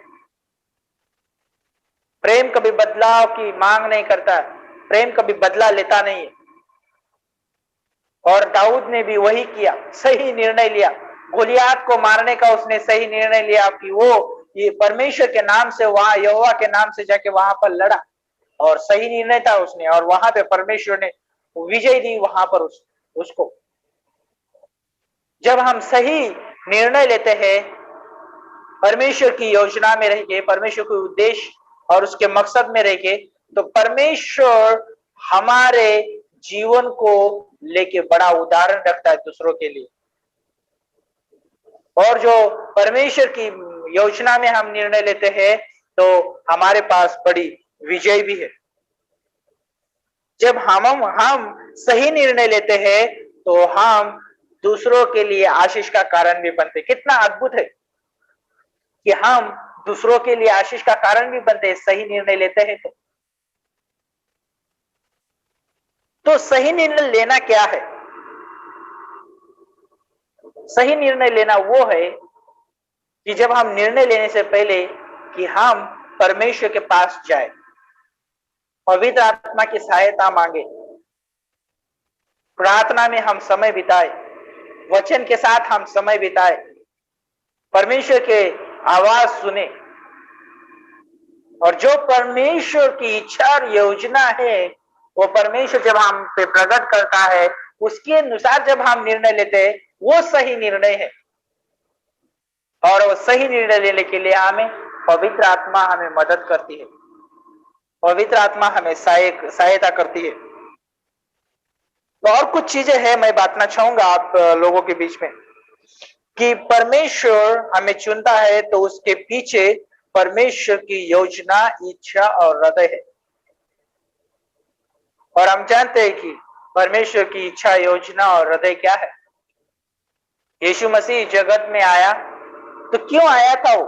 प्रेम कभी बदलाव की मांग नहीं करता, प्रेम कभी बदला लेता नहीं है। और दाऊद ने भी वही किया, सही निर्णय लिया। गोलियात को मारने का उसने सही निर्णय लिया कि वो ये परमेश्वर के नाम से, वहां यहोवा के नाम से जाके वहां पर लड़ा, और सही निर्णय था उसने, और वहां पे परमेश्वर ने विजय दी वहां पर उसको। जब हम सही निर्णय लेते हैं, परमेश्वर की योजना में रह के, परमेश्वर के उद्देश्य और उसके मकसद में रह के, तो परमेश्वर हमारे जीवन को लेके बड़ा उदाहरण रखता है दूसरों के लिए। और जो परमेश्वर की योजना में हम निर्णय लेते हैं, तो हमारे पास बड़ी विजय भी है। जब हम सही निर्णय लेते हैं, तो हम दूसरों के लिए आशीष का कारण भी बनते। कितना अद्भुत है कि हम दूसरों के लिए आशीष का कारण भी बनते हैं, सही निर्णय लेते हैं तो सही निर्णय लेना क्या है? सही निर्णय लेना वो है कि जब हम निर्णय लेने से पहले कि हम परमेश्वर के पास जाए, पवित्र आत्मा की सहायता मांगे, प्रार्थना में हम समय बिताए, वचन के साथ हम समय बिताए, परमेश्वर के आवाज सुने, और जो परमेश्वर की इच्छा और योजना है वो परमेश्वर जब हम पे प्रकट करता है, उसके अनुसार जब हम निर्णय लेते हैं, वो सही निर्णय है। और वो सही निर्णय लेने के लिए हमें पवित्र आत्मा हमें मदद करती है, पवित्र आत्मा हमें सहायता करती है। तो और कुछ चीजें हैं मैं बांटना चाहूंगा आप लोगों के बीच में कि परमेश्वर हमें चुनता है तो उसके पीछे परमेश्वर की योजना, इच्छा और हृदय है। और हम जानते हैं कि परमेश्वर की इच्छा, योजना और हृदय क्या है। यीशु मसीह जगत में आया तो क्यों आया था वो,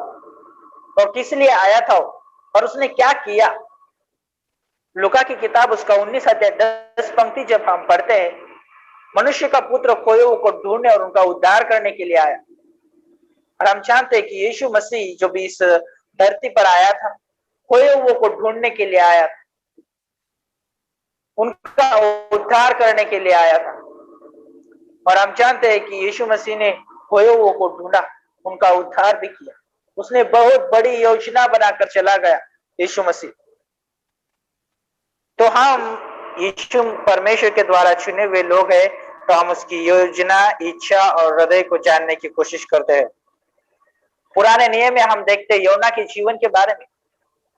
और किस लिए आया था वो, और उसने क्या किया। लूका की किताब उसका 19 अध्याय 10 पंक्ति जब हम पढ़ते हैं, मनुष्य का पुत्र खोए हुए को ढूंढने और उनका उद्धार करने के लिए आया। और हम जानते हैं कि यीशु मसीह जो भी इस धरती पर आया था, खोए हुए को ढूंढने के लिए आया था, उनका उद्धार करने के लिए आया था। और हम जानते हैं कि यीशु मसीह ने खोए हुए को ढूंढा, उनका उद्धार भी किया। उसने बहुत बड़ी योजना बनाकर चला गया यीशु मसीह। तो हम यीशु परमेश्वर के द्वारा चुने हुए लोग हैं, तो हम उसकी योजना, इच्छा और हृदय को जानने की कोशिश करते हैं। पुराने नियम में हम देखते हैं योना के जीवन के बारे में।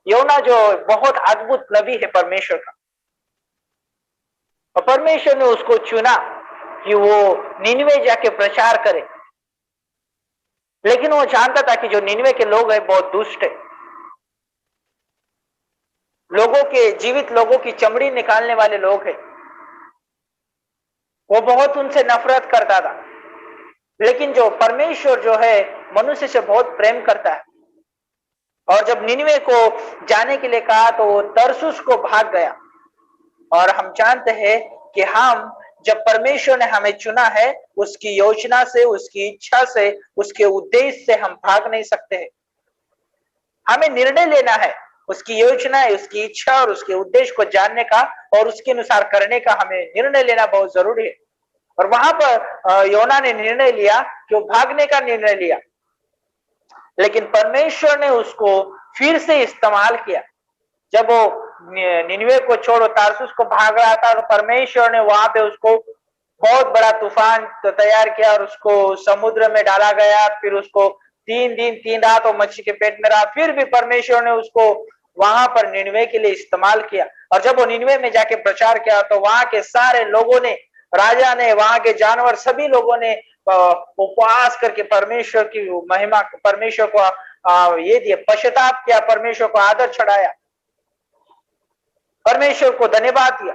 योना जो बहुत अद्भुत नबी है परमेश्वर का, और परमेश्वर ने उसको चुना कि वो निनवे जाके प्रचार करे। लेकिन वो जानता था कि जो निनवे के लोग हैं बहुत दुष्ट है, लोगों के, जीवित लोगों की चमड़ी निकालने वाले लोग हैं। वो बहुत उनसे नफरत करता था। लेकिन जो परमेश्वर जो है मनुष्य से बहुत प्रेम करता है, और जब निनवे को जाने के लिए कहा तो वो तरसुस को भाग गया। और हम जानते हैं कि हम जब परमेश्वर ने हमें चुना है, उसकी योजना से, उसकी इच्छा से, उसके उद्देश्य से हम भाग नहीं सकते हैं। हमें निर्णय लेना है, उसकी योजना, उसकी इच्छा और उसके उद्देश्य को जानने का और उसके अनुसार करने का हमें निर्णय लेना बहुत जरूरी है। और वहां पर योना ने निर्णय लिया कि वो भागने का निर्णय लिया, लेकिन परमेश्वर ने उसको फिर से इस्तेमाल किया। जब वो निनवे को छोड़ो तारसुस को भाग रहा था, तो परमेश्वर ने वहां पे उसको बहुत बड़ा तूफान तैयार किया और उसको समुद्र में डाला गया। फिर उसको 3 दिन 3 रात वो मच्छी के पेट में रहा। फिर भी परमेश्वर ने उसको वहां पर निनवे के लिए इस्तेमाल किया। और जब वो निनवे में जाके प्रचार किया तो वहां के सारे लोगों ने, राजा ने, वहां के जानवर, सभी लोगों ने उपवास करके परमेश्वर की महिमा, परमेश्वर को ये दिया, पश्चाताप किया, परमेश्वर को आदर चढ़ाया, परमेश्वर को धन्यवाद दिया,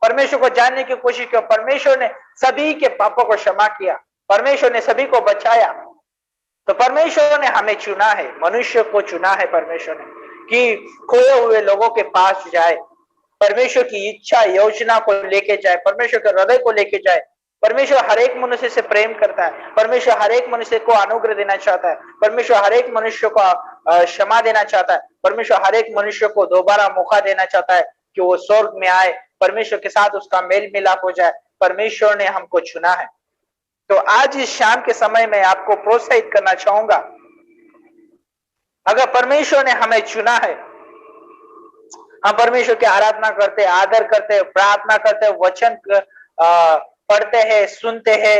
परमेश्वर को जानने की कोशिश की। परमेश्वर ने सभी के पापों को क्षमा किया, परमेश्वर ने सभी को बचाया। तो परमेश्वर ने हमें चुना है, मनुष्य को चुना है परमेश्वर ने, कि खोए हुए लोगों के पास जाए, परमेश्वर की इच्छा, योजना को लेके जाए, परमेश्वर के हृदय को लेके जाए। परमेश्वर हर एक मनुष्य से प्रेम करता है, परमेश्वर हर एक मनुष्य को अनुग्रह देना चाहता है, परमेश्वर हर एक मनुष्य को क्षमा देना चाहता है, परमेश्वर हर एक मनुष्य को दोबारा मौका देना चाहता है कि वो स्वर्ग में आए, परमेश्वर के साथ उसका मेल मिलाप हो जाए। परमेश्वर ने हमको चुना है। तो आज इस शाम के समय में आपको प्रोत्साहित करना चाहूंगा, अगर परमेश्वर ने हमें चुना है, हम परमेश्वर की आराधना करते, आदर करते, प्रार्थना करते, वचन पढ़ते हैं, सुनते हैं,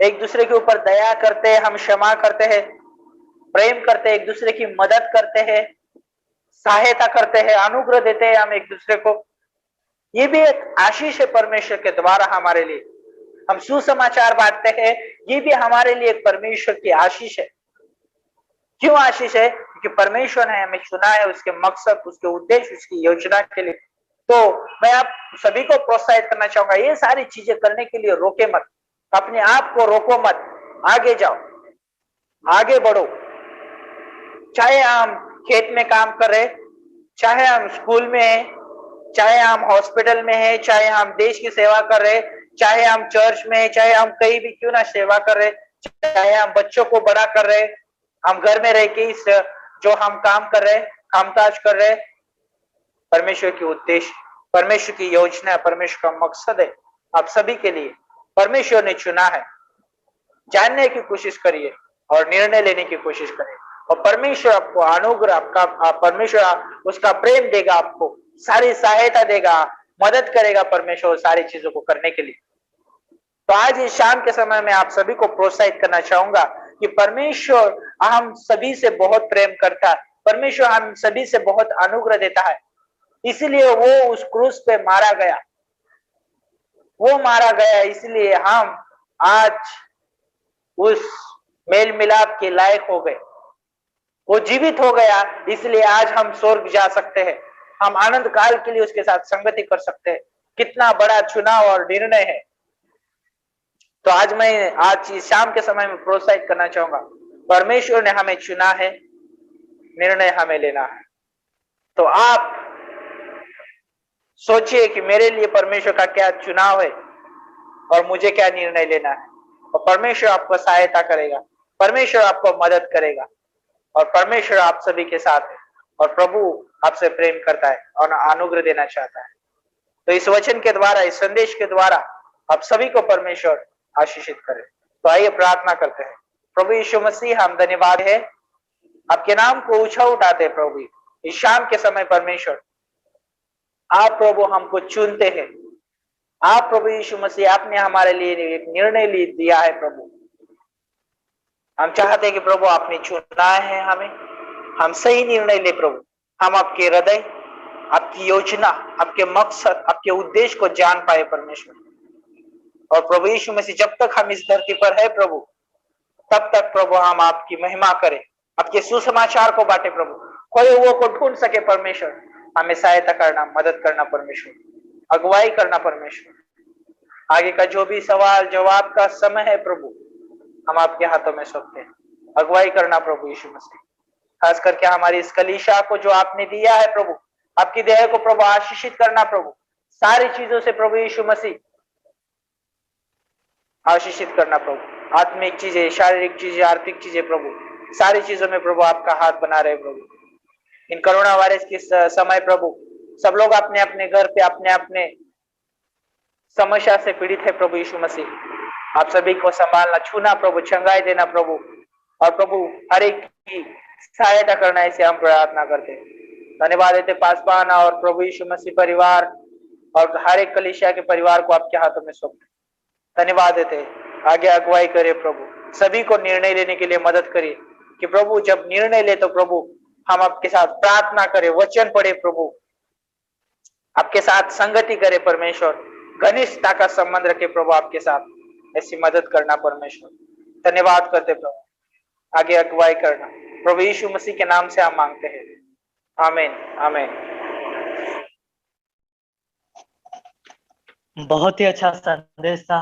एक दूसरे के ऊपर दया करते हैं, हम क्षमा करते हैं, प्रेम करते हैं, एक दूसरे की मदद करते हैं, सहायता करते हैं, अनुग्रह देते हैं हम एक दूसरे को। ये भी एक आशीष है परमेश्वर के द्वारा हमारे लिए। हम सुसमाचार बांटते हैं, ये भी हमारे लिए एक परमेश्वर की आशीष है। क्यों आशीष है? क्योंकि परमेश्वर ने हमें चुना है उसके मकसद, उसके उद्देश्य, उसकी योजना के लिए। तो मैं आप सभी को प्रोत्साहित करना चाहूंगा, ये सारी चीजें करने के लिए रोके मत, अपने आप को रोको मत, आगे जाओ, आगे बढ़ो। चाहे हम खेत में काम कर रहे, चाहे हम स्कूल में हैं, चाहे हम हॉस्पिटल में हैं, चाहे हम देश की सेवा कर रहे, चाहे हम चर्च में हैं, चाहे हम कहीं भी क्यों ना सेवा कर रहे, चाहे हम बच्चों को बड़ा कर रहे, हम घर में रह के इस जो हम काम कर रहे, कामकाज कर रहे, परमेश्वर की उद्देश्य, परमेश्वर की योजना, परमेश्वर का मकसद है आप सभी के लिए। परमेश्वर ने चुना है। जानने की कोशिश करिए और निर्णय लेने की कोशिश करिए, और परमेश्वर आपको अनुग्रह, आपका परमेश्वर उसका प्रेम देगा, आपको सारी सहायता देगा, मदद करेगा परमेश्वर सारी चीजों को करने के लिए। तो आज इस शाम के समय में आप सभी को प्रोत्साहित करना चाहूंगा, कि परमेश्वर हम सभी से बहुत प्रेम करता है, परमेश्वर हम सभी से बहुत अनुग्रह देता है, इसलिए वो उस क्रूस पे मारा गया, वो मारा गया, इसलिए हम आज उस मेल मिलाप के लायक हो गए। वो जीवित हो गया, इसलिए आज हम स्वर्ग जा सकते हैं, हम आनंद काल के लिए उसके साथ संगति कर सकते हैं। कितना बड़ा चुनाव और निर्णय है। तो आज इस शाम के समय में प्रोत्साहित करना चाहूंगा, परमेश्वर ने हमें चुना है, निर्णय हमें लेना है। तो आप सोचिए कि मेरे लिए परमेश्वर का क्या चुनाव है और मुझे क्या निर्णय लेना है, और परमेश्वर आपको सहायता करेगा, परमेश्वर आपको मदद करेगा, और परमेश्वर आप सभी के साथ है, और प्रभु आपसे प्रेम करता है और अनुग्रह देना चाहता है। तो इस वचन के द्वारा, इस संदेश के द्वारा आप सभी को परमेश्वर आशीषित करे। तो आइए प्रार्थना करते हैं। प्रभु यीशु मसीह, हम धन्यवाद है, आपके नाम को ऊंचा उठाते हैं प्रभु। इस शाम के समय परमेश्वर आप प्रभु हमको चुनते हैं, आप प्रभु यीशु मसीह आपने हमारे लिए एक निर्णय दिया है प्रभु। हम चाहते हैं कि प्रभु आपने चुना है हमें, हम सही निर्णय ले प्रभु, हम आपके हृदय, आपकी योजना, आपके मकसद, आपके उद्देश्य को जान पाए परमेश्वर। और प्रभु यीशु मसीह, जब तक हम इस धरती पर है प्रभु, तब तक प्रभु हम आपकी महिमा करें, आपके सुसमाचार को बांटे प्रभु, कोई वो को ढूंढ सके परमेश्वर। हमें सहायता करना, मदद करना परमेश्वर, अगुवाई करना परमेश्वर। आगे का जो भी सवाल जवाब का समय है प्रभु, हम आपके हाथों में सौंपते हैं। अगुवाई करना प्रभु यीशु मसीह, खास करके हमारी इस कलीसिया को जो आपने दिया है प्रभु, आपकी देह को प्रभु आशीषित करना प्रभु, सारी चीजों से प्रभु यीशु मसीह आशीषित करना प्रभु, आत्मिक चीजें, शारीरिक चीजें, आर्थिक चीजें प्रभु, सारी चीजों में प्रभु आपका हाथ बना रहे प्रभु। इन कोरोना वायरस के समय प्रभु, सब लोग अपने अपने घर पे अपने अपने समस्या से पीड़ित है प्रभु यीशु मसीह, आप सभी को संभालना, छूना प्रभु, चंगाई देना प्रभु, और प्रभु हर एक की सहायता करना, इसे हम प्रार्थना करते हैं। धन्यवाद देते पासवान और प्रभु यीशु मसीह परिवार और हर एक कलीसिया के परिवार को आपके हाथों में सौंपते। धन्यवाद देते, आगे अगुवाई करे प्रभु, सभी को निर्णय लेने के लिए मदद करिए कि प्रभु जब निर्णय ले तो प्रभु हम आपके साथ प्रार्थना करें, वचन पढ़े प्रभु, आपके साथ संगति करे परमेश्वर, घनिष्ठता का संबंध रखे प्रभु आपके साथ, ऐसी मदद करना परमेश्वर। धन्यवाद करते प्रभु, आगे अगुवाई करना, प्रभु यीशु मसीह के नाम से हम मांगते हैं, आमीन आमीन। बहुत ही अच्छा संदेश था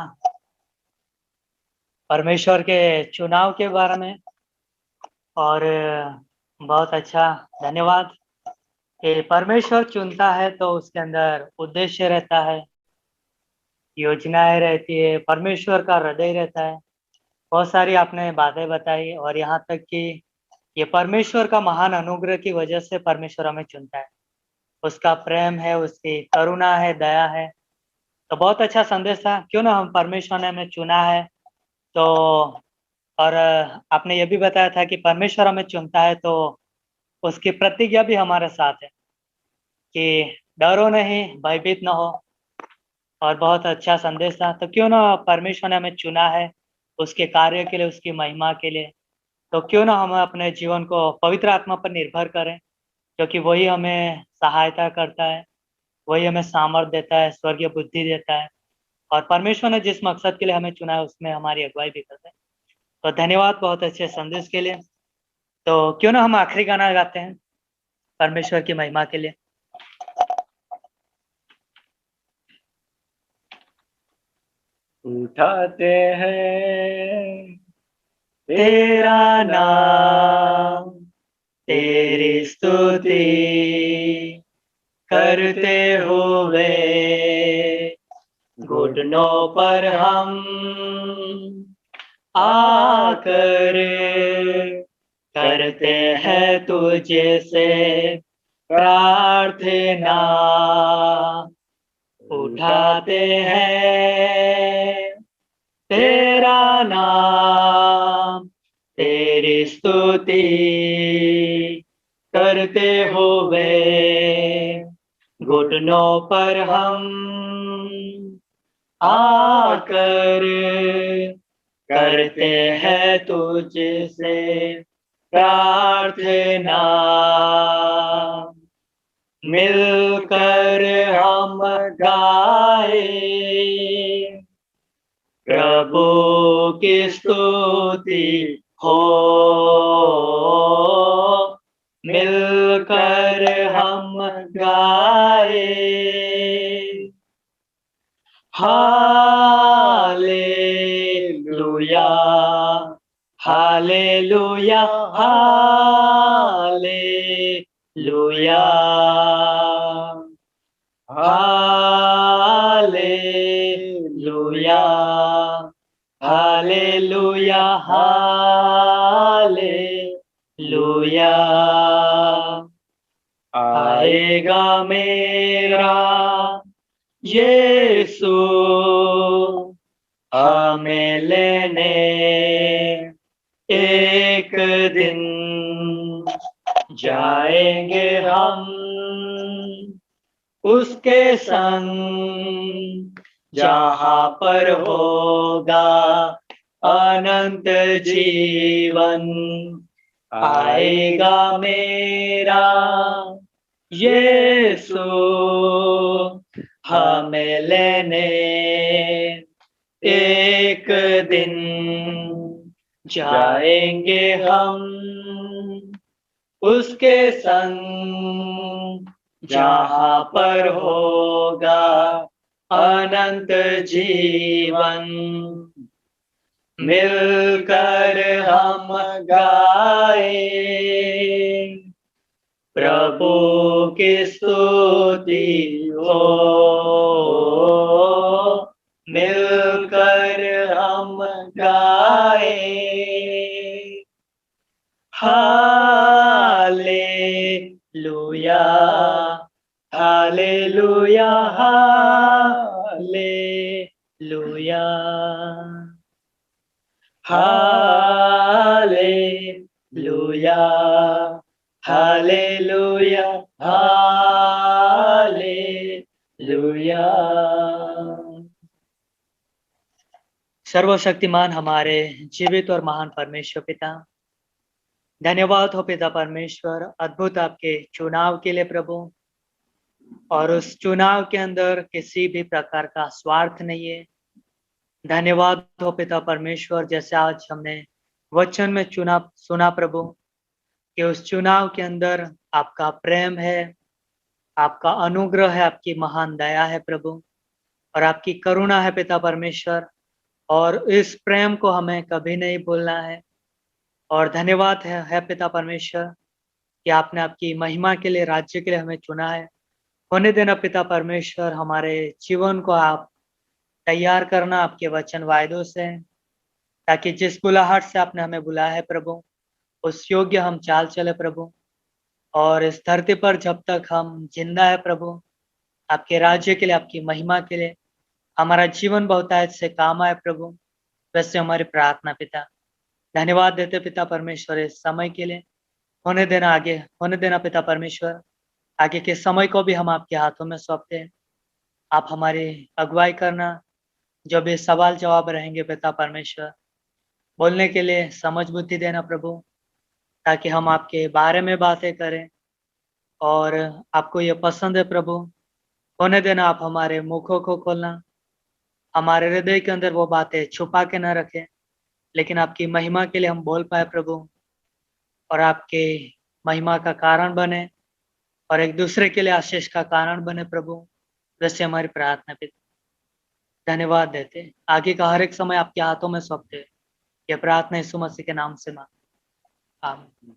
परमेश्वर के चुनाव के बारे में, और बहुत अच्छा, धन्यवाद कि परमेश्वर चुनता है तो उसके अंदर उद्देश्य रहता है, योजनाएं रहती है, परमेश्वर का हृदय रहता है। बहुत सारी आपने बातें बताई, और यहाँ तक कि ये परमेश्वर का महान अनुग्रह की वजह से परमेश्वर हमें चुनता है, उसका प्रेम है, उसकी करुणा है, दया है। तो बहुत अच्छा संदेश था। क्यों ना हम, परमेश्वर ने हमें चुना है तो, और आपने ये भी बताया था कि परमेश्वर हमें चुनता है तो उसकी प्रतिज्ञा भी हमारे साथ है कि डरो नहीं, भयभीत न हो, और बहुत अच्छा संदेश था। तो क्यों ना परमेश्वर ने हमें चुना है उसके कार्य के लिए, उसकी महिमा के लिए, तो क्यों ना हम अपने जीवन को पवित्र आत्मा पर निर्भर करें, क्योंकि वही हमें सहायता करता है, वही हमें सामर्थ्य देता है, स्वर्गीय बुद्धि देता है, और परमेश्वर ने जिस मकसद के लिए हमें चुना है उसमें हमारी अगुवाई भी करता है। तो धन्यवाद बहुत अच्छे संदेश के लिए। तो क्यों ना हम आखिरी गाना गाते हैं परमेश्वर की महिमा के लिए। उठाते हैं तेरा नाम, तेरी स्तुति करते हुए घुटनों पर हम आकर करते हैं तुझे से प्रार्थना, उठाते हैं तेरा नाम, तेरी स्तुति करते हुए घुटनों पर हम आकर करते हैं तुझसे प्रार्थना, मिलकर हम गाए प्रभु की स्तुति हो, मिलकर हम गाए hallelujah, hallelujah, hallelujah, hallelujah, hallelujah, hallelujah. आएगा मेरा यीशु हमें लेने एक दिन, जाएंगे हम उसके संग, जहाँ पर होगा अनंत जीवन। आएगा मेरा यीशु हमें लेने एक दिन, जाएंगे हम उसके संग, जहाँ पर होगा अनंत जीवन। मिलकर हम गाए प्रभु की स्तुति हो, मिलकर हम गाए hallelujah, hallelujah, hallelujah, hallelujah, hallelujah, hallelujah. सर्वशक्तिमान हमारे जीवित और महान परमेश्वर पिता, धन्यवाद हो पिता परमेश्वर अद्भुत आपके चुनाव के लिए प्रभु, और उस चुनाव के अंदर किसी भी प्रकार का स्वार्थ नहीं है। धन्यवाद हो पिता परमेश्वर, जैसे आज हमने वचन में सुना प्रभु कि उस चुनाव के अंदर आपका प्रेम है, आपका अनुग्रह है, आपकी महान दया है प्रभु, और आपकी करुणा है पिता परमेश्वर, और इस प्रेम को हमें कभी नहीं भूलना है। और धन्यवाद है पिता परमेश्वर कि आपने आपकी महिमा के लिए, राज्य के लिए हमें चुना है। होने देना पिता परमेश्वर हमारे जीवन को आप तैयार करना आपके वचन वायदों से, ताकि जिस बुलाहट से आपने हमें बुलाया है प्रभु, उस योग्य हम चाल चले प्रभु। और इस धरती पर जब तक हम जिंदा है प्रभु, आपके राज्य के लिए, आपकी महिमा के लिए हमारा जीवन बहुतायत से काम आए प्रभु। वैसे हमारी प्रार्थना पिता, धन्यवाद देते पिता परमेश्वर इस समय के लिए। होने देना पिता परमेश्वर, आगे के समय को भी हम आपके हाथों में सौंपते हैं। आप हमारी अगुवाई करना, जो भी सवाल जवाब रहेंगे पिता परमेश्वर, बोलने के लिए समझ बुद्धि देना प्रभु, ताकि हम आपके बारे में बातें करें और आपको ये पसंद है प्रभु। होने देना आप हमारे मुखों को खोलना, हमारे हृदय के अंदर वो बातें छुपा के न रखें, लेकिन आपकी महिमा के लिए हम बोल पाए प्रभु, और आपके महिमा का कारण बने और एक दूसरे के लिए आशीष का कारण बने प्रभु। वैसे हमारी प्रार्थना पे धन्यवाद देते, आगे का हर एक समय आपके हाथों में सौंपते। ये प्रार्थना यीशु मसीह के नाम से मांग, आमीन।